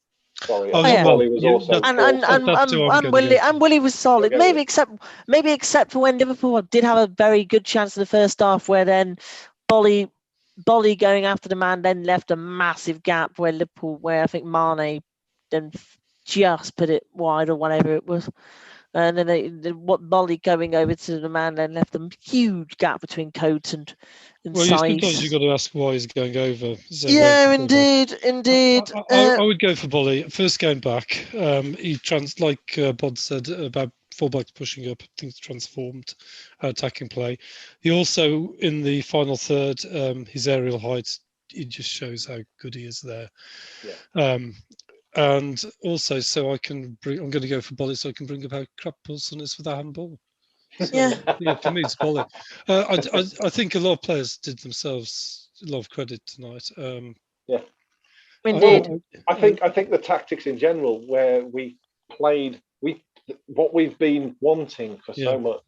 Sorry, Bolly was also. And Willie was solid. Maybe except for when Liverpool did have a very good chance in the first half, where then Bolly going after the man then left a massive gap where I think Mane then just put it wide or whatever it was. And then Bolly going over to the man then left a huge gap between Coates and sometimes you've got to ask why he's going over. So indeed. I would go for Bolly. First game back, he like Bod said about fullbacks pushing up, things transformed, attacking play. He also, in the final third, his aerial height, it just shows how good he is there. Yeah. And also, I'm going to go for Bolly, so I can bring up how crap Paulson is with that handball. So, for me, it's Bolly. I think a lot of players did themselves a lot of credit tonight. Indeed. I think the tactics in general, where we played, what we've been wanting for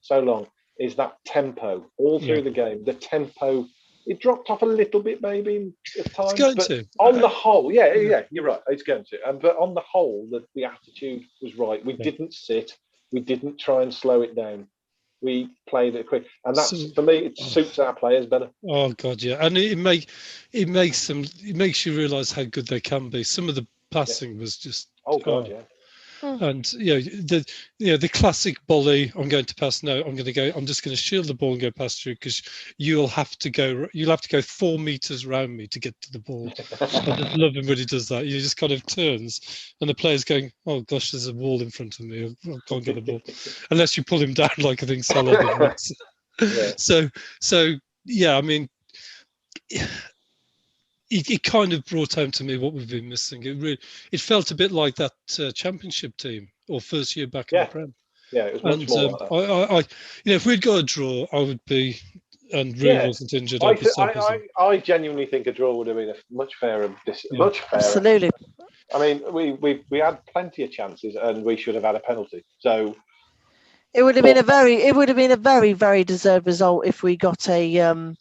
so long, is that tempo all through the game. The tempo, it dropped off a little bit maybe at times, on the whole, you're right, it's going to. But on the whole, the attitude was right. We didn't sit. We didn't try and slow it down. We played it quick, and that's for me. It suits our players better. Oh God, yeah, and it makes you realise how good they can be. Some of the passing was just yeah. And the classic Bolly. I'm going to pass. No, I'm just going to shield the ball and go past you, because you'll have to go 4 meters around me to get to the ball. I just love him when he does that. He just kind of turns, and the player's going, "Oh gosh, there's a wall in front of me. I can't get the ball," unless you pull him down like I think Salah did. So I mean. It kind of brought home to me what we've been missing. It felt a bit like that championship team, or first year back in the Prem. Yeah, it was much more like that. If we'd got a draw, I would be, and Rue wasn't injured. I genuinely think a draw would have been a much fairer. Much fairer. Absolutely. I mean, we had plenty of chances, and we should have had a penalty. So it would have been a very, very deserved result if we'd got a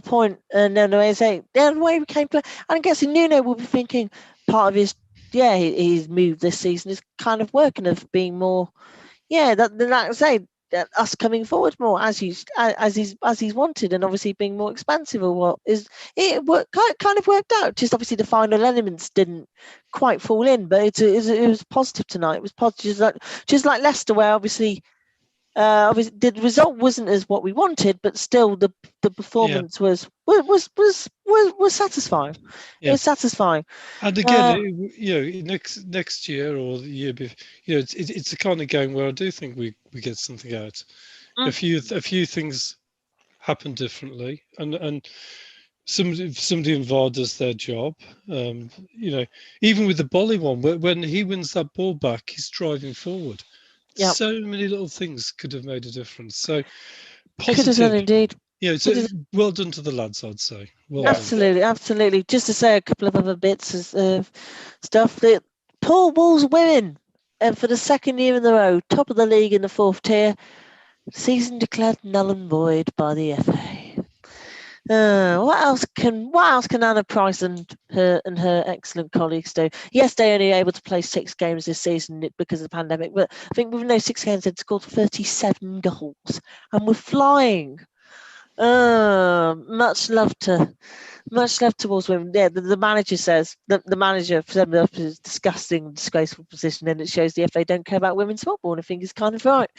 point, and then the way we came play. And I guess Nuno will be thinking part of his move this season is kind of working of being more, us coming forward more as he's wanted, and obviously being more expansive, or what is it kind of worked out. Just obviously the final elements didn't quite fall in, but it was positive tonight. It was positive, just like Leicester, where obviously the result wasn't as what we wanted, but still the performance was satisfying. It was satisfying. And again, next year or the year before, it's the kind of game where I do think we get something out. A few things happen differently, and somebody involved does their job. Even with the Bolly one, when he wins that ball back, he's driving forward. Yep. So many little things could have made a difference. So positive. Could have done indeed. Well done to the lads, I'd say. Absolutely. Just to say a couple of other bits of stuff. That Paul Wolves women, and for the second year in a row, top of the league in the 4th tier. Season declared null and void by the FA. What else can Anna Price and her excellent colleagues do? Yes, they're only able to play 6 games this season because of the pandemic, but I think within those 6 games they'd scored 37 goals, and we're flying. Much love towards women. Yeah, the manager says the manager for them is disgusting, disgraceful position, and it shows the FA don't care about women's football. And I think it's kind of right.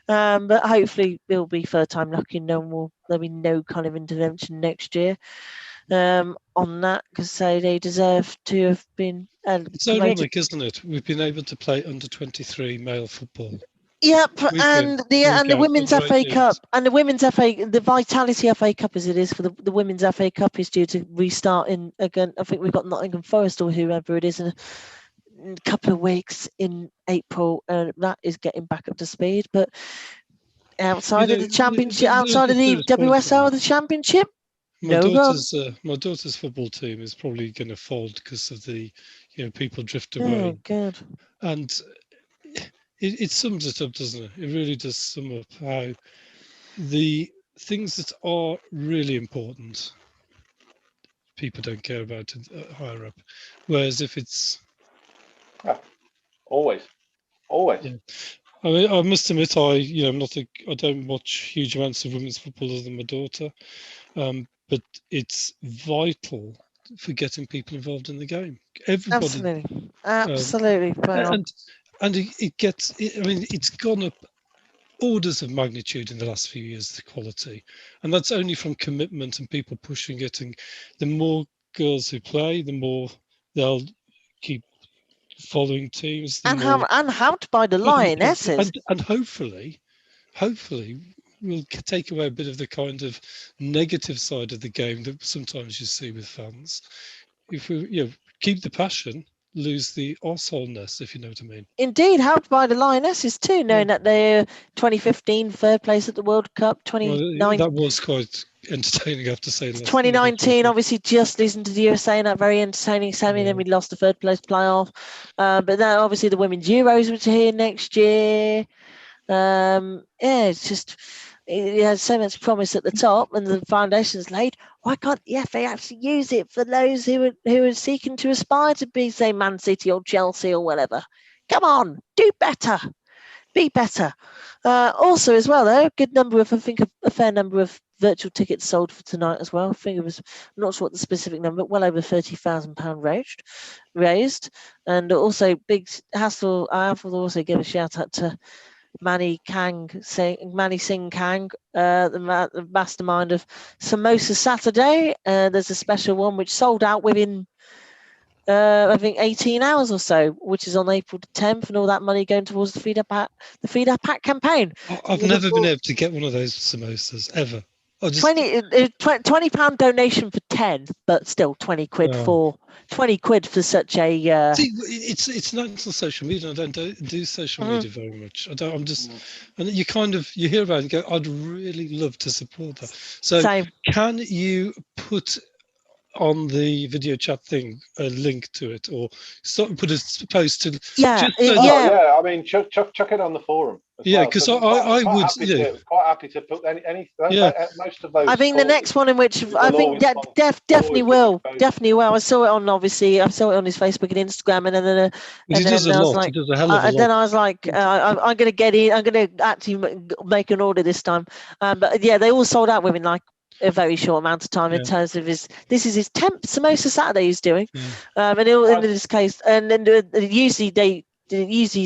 But hopefully it'll be third time lucky. There'll be no kind of intervention next year on that, because they deserve to have been It's ironic, isn't it? We've been able to play under 23 male football. Yep, and the women's FA Cup and the women's the Vitality FA Cup, as it is for the women's FA Cup, is due to restart in again. I think we've got Nottingham Forest or whoever it is in a couple of weeks in April, and that is getting back up to speed. But outside of the championship, outside of the WSL, the championship, my daughter's football team is probably going to fold because of the people drift away. Oh God! And it sums it up, doesn't it? It really does sum up how the things that are really important, people don't care about it higher up. Whereas if it's always. Yeah. I mean, I must admit, I don't watch huge amounts of women's football other than my daughter, but it's vital for getting people involved in the game. Everybody, absolutely, and it gets. I mean, it's gone up orders of magnitude in the last few years, the quality, and that's only from commitment and people pushing it. And the more girls who play, the more they'll keep following teams, and helped by the Lionesses, and hopefully we'll take away a bit of the kind of negative side of the game that sometimes you see with fans. If we keep the passion, lose the arseholeness, if you know what I mean. Indeed, helped by the Lionesses too, knowing that they're 2015 third place at the World Cup, 2019. That was quite entertaining, I have to say. 2019, obviously, just losing to the USA in that very entertaining semi, then we lost the third place playoff. But now, obviously, the Women's Euros, which are here next year. It's just, it has so much promise at the top, and the foundation's laid. Why can't the FA actually use it for those who are seeking to aspire to be, say, Man City or Chelsea or whatever? Come on, do better. Be better. Also, as well, though, a fair number of virtual tickets sold for tonight as well. I think it was, I'm not sure what the specific number, but well over £30,000 raised. And also, big hassle. I have to also give a shout out to Mani Singh Kang, the mastermind of Samosa Saturday. There's a special one which sold out within I think 18 hours or so, which is on April the 10th, and all that money going towards the Feed Our Pack campaign. I've never been able to get one of those samosas ever. £20 donation for 10, but still 20 quid for such a. See, it's not on social media. I don't do social media very much. I'm just, and you hear about it and go, I'd really love to support that. So Same. Can you put on the video chat thing a link to it, or put a post to? I mean, chuck it on the forum. Because I would. Quite happy to put any. Most of those. I think the next one in which I think definitely will. I saw it on his Facebook and Instagram, and then he does a lot. He does a hell of a lot. Then I was like, I'm going to get in. I'm going to actually make an order this time. But yeah, they all sold out within like a very short amount of time in terms of this is his 10th Samosa Saturday he's doing, and in this case, and then usually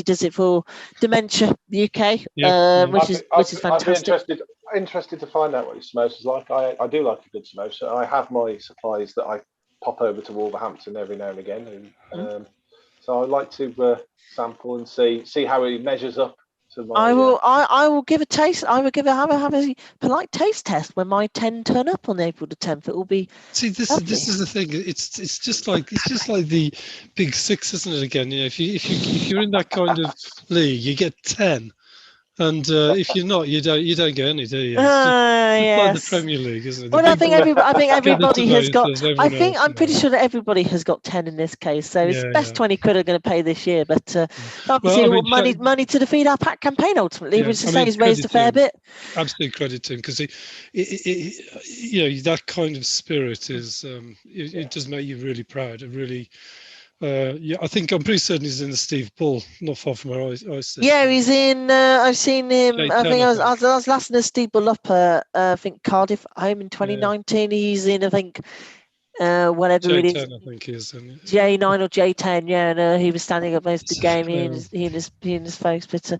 does it for Dementia UK, which is fantastic. I'd be interested to find out what his samosa's like. I do like a good samosa. I have my supplies that I pop over to Wolverhampton every now and again, and so I'd like to sample and see how he measures up. I will give a taste. I will have a polite taste test when my 10 turn up on April the 10th. It will be. See, this is the thing. It's just like the Big Six, isn't it? Again, if you're in that kind of league, you get 10, and if you're not, you don't get any, do you? Yes. Like the Premier League, isn't it? Well, I think everybody has got. I'm pretty sure that everybody has got 10 in this case. So it's best 20 quid are going to pay this year. But obviously, money to the Feed Our Pack campaign ultimately, which to say is raised a fair bit. Absolute credit to him, because that kind of spirit is it does make you really proud. It really. I think I'm pretty certain he's in the Steve Bull, not far from where I sit. Yeah, he's in. I've seen him. I think I was last in the Steve Bull up. I think Cardiff home in 2019. He's in. I think whatever it is. J10, I think he is. J9 or J10, yeah, and he was standing up most of the game. He and his folks, but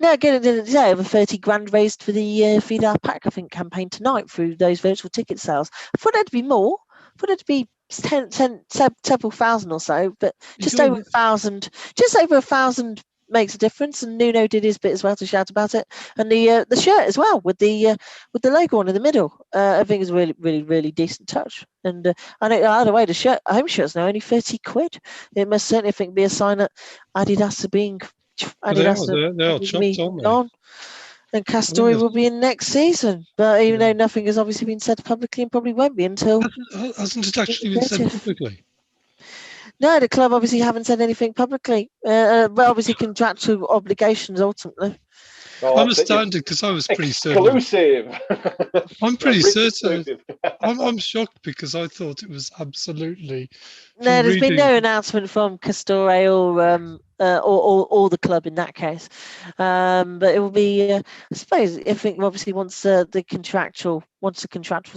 no, again, over 30 grand raised for the Feed Our Pack, I think, campaign tonight through those virtual ticket sales. I thought there'd be more. I thought there'd be several thousand or so, but just over 1,000. Just over 1,000 makes a difference, and Nuno did his bit as well to shout about it, and the shirt as well with the logo on in the middle. I think is a really decent touch. And I know either way, the home shirt's now only 30 quid. It must certainly, I think, be a sign that Adidas are being they are chopped, aren't they? Gone. And Castore will be in next season, but even though nothing has obviously been said publicly, and probably won't be until hasn't it actually been said publicly? No, the club obviously haven't said anything publicly. But obviously contractual obligations ultimately. I'm astounded because I was pretty certain. Exclusive. I'm pretty certain. I'm shocked because I thought it was absolutely. No, there's been no announcement from Castore or the club in that case. But it will be, I suppose, I think obviously once the contractual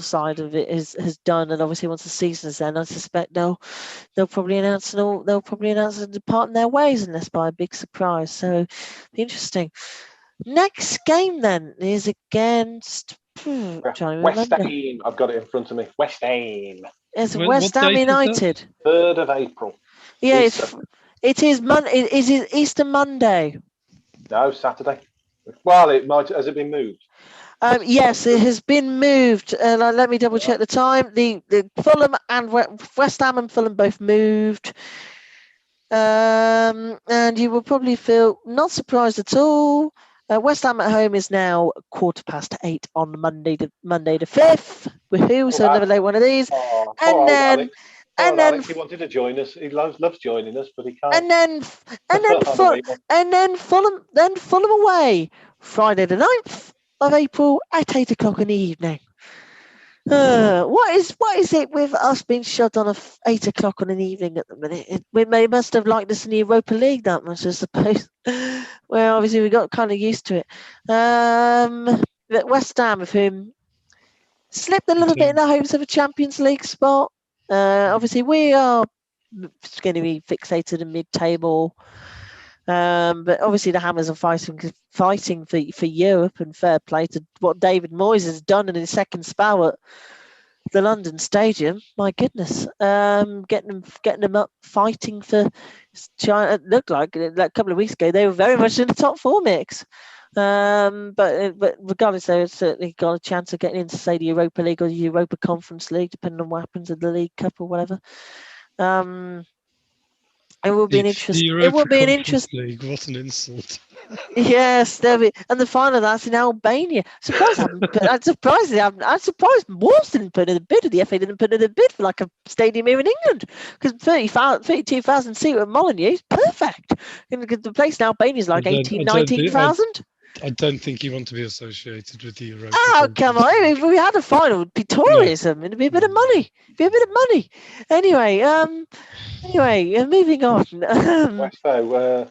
side of it has done, and obviously once the season's done, I suspect they'll probably announce and depart in their ways unless by a big surprise. So, interesting. Next game then is against West Ham. I've got it in front of me. West Ham. It's West Ham United. 3rd of April. Yeah, it is Easter Monday. No, Saturday. Well, has it been moved? Yes, it has been moved. Let me double check the time. The Fulham and West Ham and Fulham both moved. And you will probably feel not surprised at all. West Ham at home is now 8:15 on Monday the 5th. Woohoo! So another late one of these. And then Alex, he wanted to join us. He loves joining us, but he can't. And then Fulham away Friday the 9th of April at 8:00 in the evening. What is it with us being shut on 8:00 in the evening at the minute? We must have liked us in the Europa League that much, I suppose. Well, obviously we got kind of used to it. But West Ham, of whom slipped a little bit in the hopes of a Champions League spot. Obviously we are going to be fixated in mid-table. But obviously the Hammers are fighting for Europe, and fair play to what David Moyes has done in his second spell at the London Stadium. My goodness, getting them up fighting for China. It looked like a couple of weeks ago they were very much in the top 4 mix. But regardless, they've certainly got a chance of getting into, say, the Europa League or the Europa Conference League, depending on what happens in the League Cup or whatever. It will be an interesting. It will be an interesting league. What an insult! Yes, there be, and the final that's in Albania. I'm surprised Wolves didn't put in a bid, or the FA didn't put in a bid for like a stadium here in England, because 32,000 seat at Molineux is perfect. The place in Albania is like 19,000. I don't think you want to be associated with the Europa. Oh, come on. If we had a final, it'd be tourism. It'd be a bit of money. Anyway, moving on.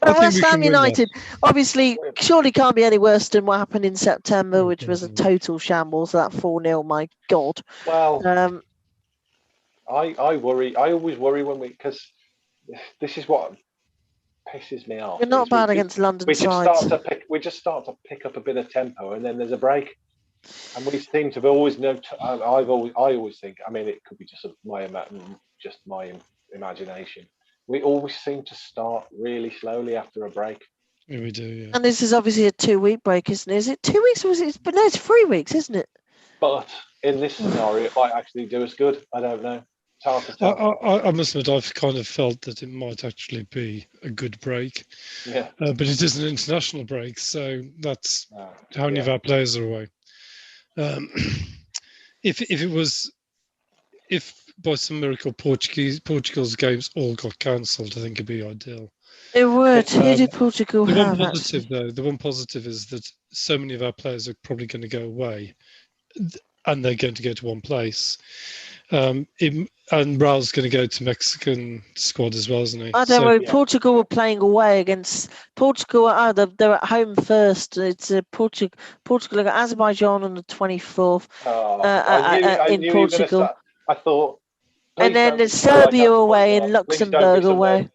West Ham United, obviously, surely can't be any worse than what happened in September, which was a total shambles, that 4-0, my God. Well, I worry. I always worry because this is what pisses me off. We're not bad against London sides. We just start to pick up a bit of tempo, and then there's a break. And we seem to have always known. I always think. I mean, it could be just my imagination. We always seem to start really slowly after a break. Yeah, we do. Yeah. And this is obviously a 2-week break, isn't it? Is it 2 weeks? Or was it? But no, it's 3 weeks, isn't it? But in this scenario, it might actually do us good. I don't know. It's hard to tell. I must admit, I've kind of felt that it might actually be a good break. Yeah. But it is an international break, so that's how many of our players are away. If by some miracle Portugal's games all got cancelled, I think it'd be ideal. It would. Who did Portugal have? The one positive is that so many of our players are probably going to go away, and they're going to go to one place. And Raul's going to go to Mexican squad as well, isn't he? I don't know. Portugal were playing away against Portugal. They're at home first. It's Portugal got Azerbaijan on the 24th in Portugal. I thought And then don't it's be like Serbia away and Azerbaijan. Please don't be Luxembourg away. something.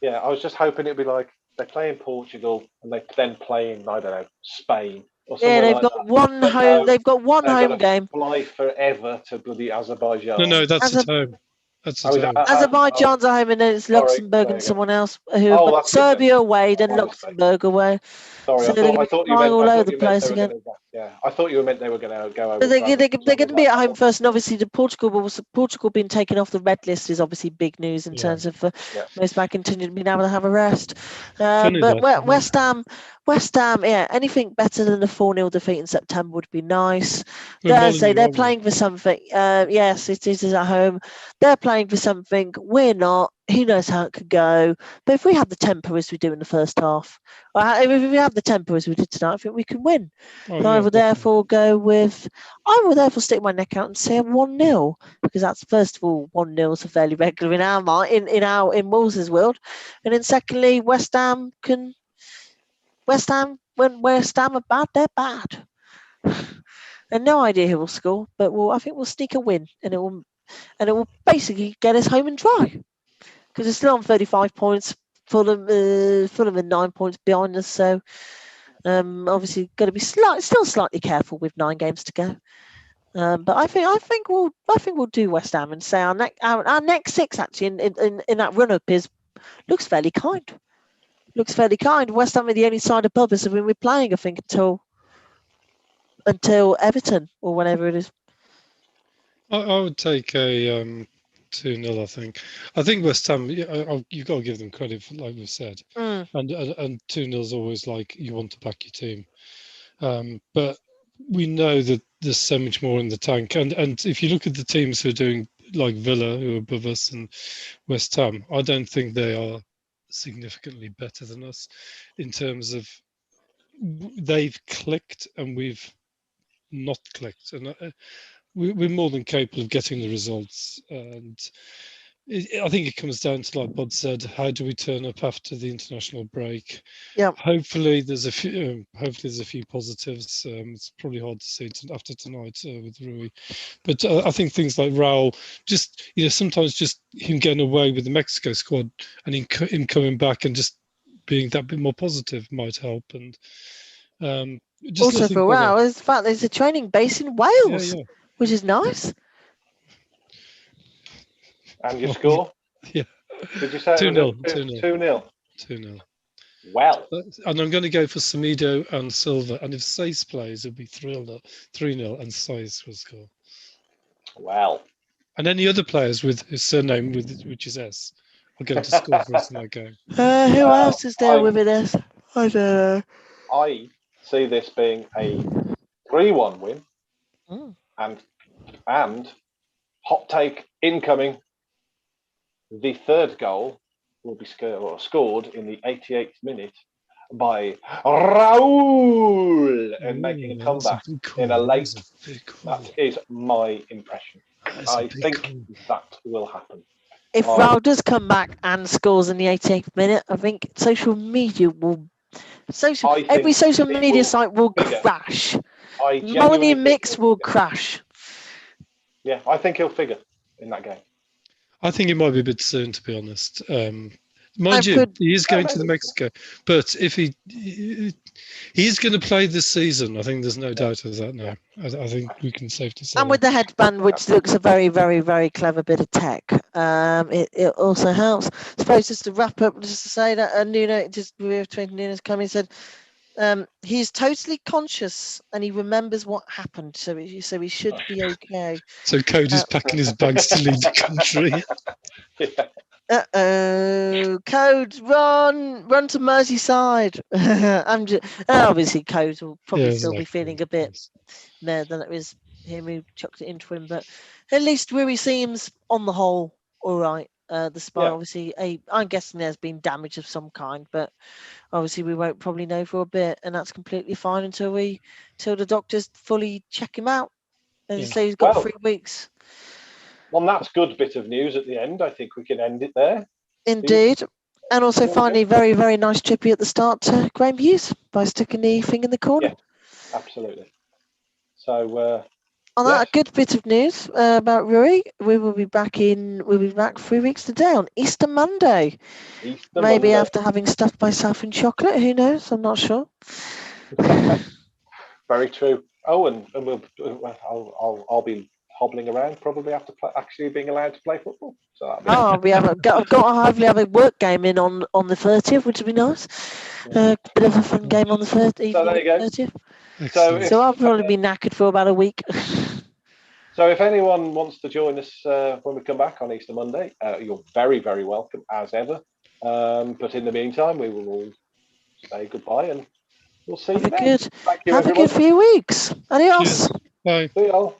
Yeah, I was just hoping it'd be like they play in Portugal and they then play in, I don't know, Spain or Yeah, somewhere they've like got that. one But home. no, They've got one they've got home to game. fly forever to bloody Azerbaijan. No, that's Azer- at home. That's Oh, at is that, home. Azerbaijan's at home, and then it's sorry, Luxembourg there and you go. someone else. Who Oh, but that's good then. Serbia away, then My mistake. Luxembourg away. Sorry, So they're going to be flying all over the place they were again. going to. Yeah, I thought you meant they were going to go over. But they're to going to be at home Azerbaijan. first, and obviously the Portugal being taken off the red list is obviously big news in terms of most back contingent being able to have a rest. But West Ham, yeah, anything better than a 4-0 defeat in September would be nice. Thursday, they're playing for something. Yes, it is at home. They're playing for something. We're not. Who knows how it could go? But if we have the tempo as we do in the first half, or if we have the tempo as we did tonight, I think we can win. I will therefore stick my neck out and say a 1-0 because that's first of all 1-0 is fairly regular in our mind, in Wolves' world, and then secondly West Ham when West Ham are bad, they're bad, and no idea who will score, but I think we'll sneak a win, and it will basically get us home and dry because it's still on 35 points. Fulham are 9 points behind us, so. Obviously, going to be still slightly careful with 9 games to go. But I think we'll do West Ham and say our next 6 actually in that run up looks fairly kind. West Ham are the only side above us, and we're playing I think until Everton or whenever it is. I would take a 2-0. I think West Ham. You've got to give them credit for, like we've said, and 2-0 is always like you want to back your team. But we know that there's so much more in the tank. And if you look at the teams who are doing, like Villa, who are above us, and West Ham, I don't think they are significantly better than us in terms of they've clicked and we've not clicked. And we're more than capable of getting the results. And I think it comes down to, like Bod said, how do we turn up after the international break? Yeah. Hopefully, there's a few positives. It's probably hard to see after tonight with Rui, but I think things like Raul, just sometimes just him getting away with the Mexico squad and him coming back and just being that bit more positive might help. And just also for Raul, in fact, there's a training base in Wales, which is nice. And your score? Yeah. Did you say 2-0? 2-0. 2-0. Well. And I'm going to go for Semedo and Silva. And if Sace plays, it'll be 3-0, and Sace will score. Well. And any other players with his surname, which is S, are going to score for us in that game. Who else is there with it, S? I don't know. I see this being a 3-1 win. And hot take incoming, the third goal will be scored in the 88th minute by Raul and making a comeback in a late. That is my impression. I think that will happen. If Raul does come back and scores in the 88th minute, I think every social media site will crash. Molyneux Mix will crash. Yeah, I think he'll figure in that game. I think it might be a bit soon, to be honest. Mind you, he is going to the Mexico, but if he's going to play this season, I think there's no doubt of that now. I think we can safely say. And with the headband, which looks a very, very, very clever bit of tech, it also helps. I suppose just to wrap up, just to say that Nuno, Nuno's come and said he's totally conscious and he remembers what happened, so he should be okay. So Cody's packing his bags to leave the country. Yeah. Code, run to Merseyside. Obviously Code will probably still be feeling a bit mad than it was him who chucked it into him, but at least Rui seems on the whole all right. The spine, obviously, I'm guessing there's been damage of some kind, but obviously we won't probably know for a bit, and that's completely fine until the doctors fully check him out. And say he's got 3 weeks. Well, that's good bit of news at the end. I think we can end it there. Indeed. And also finally, very, very nice chippy at the start to Graham Hughes by sticking the thing in the corner. Yeah, absolutely. So On that good bit of news about Rui, we'll be back 3 weeks today on Easter Monday. Maybe after having stuffed myself in chocolate. Who knows? I'm not sure. Very true. Oh, and I'll be hobbling around probably after actually being allowed to play football. So I've got to hopefully have a work game in on the 30th, which would be nice. Bit of a fun game on the 30th. So there you go. 30th. Excellent. So I'll probably be knackered for about a week. So if anyone wants to join us when we come back on Easter Monday, you're very, very welcome as ever. But in the meantime, we will all say goodbye and we'll see you then. Thank you, Have everyone. a good few weeks. Adios. Cheers. Bye. See you all.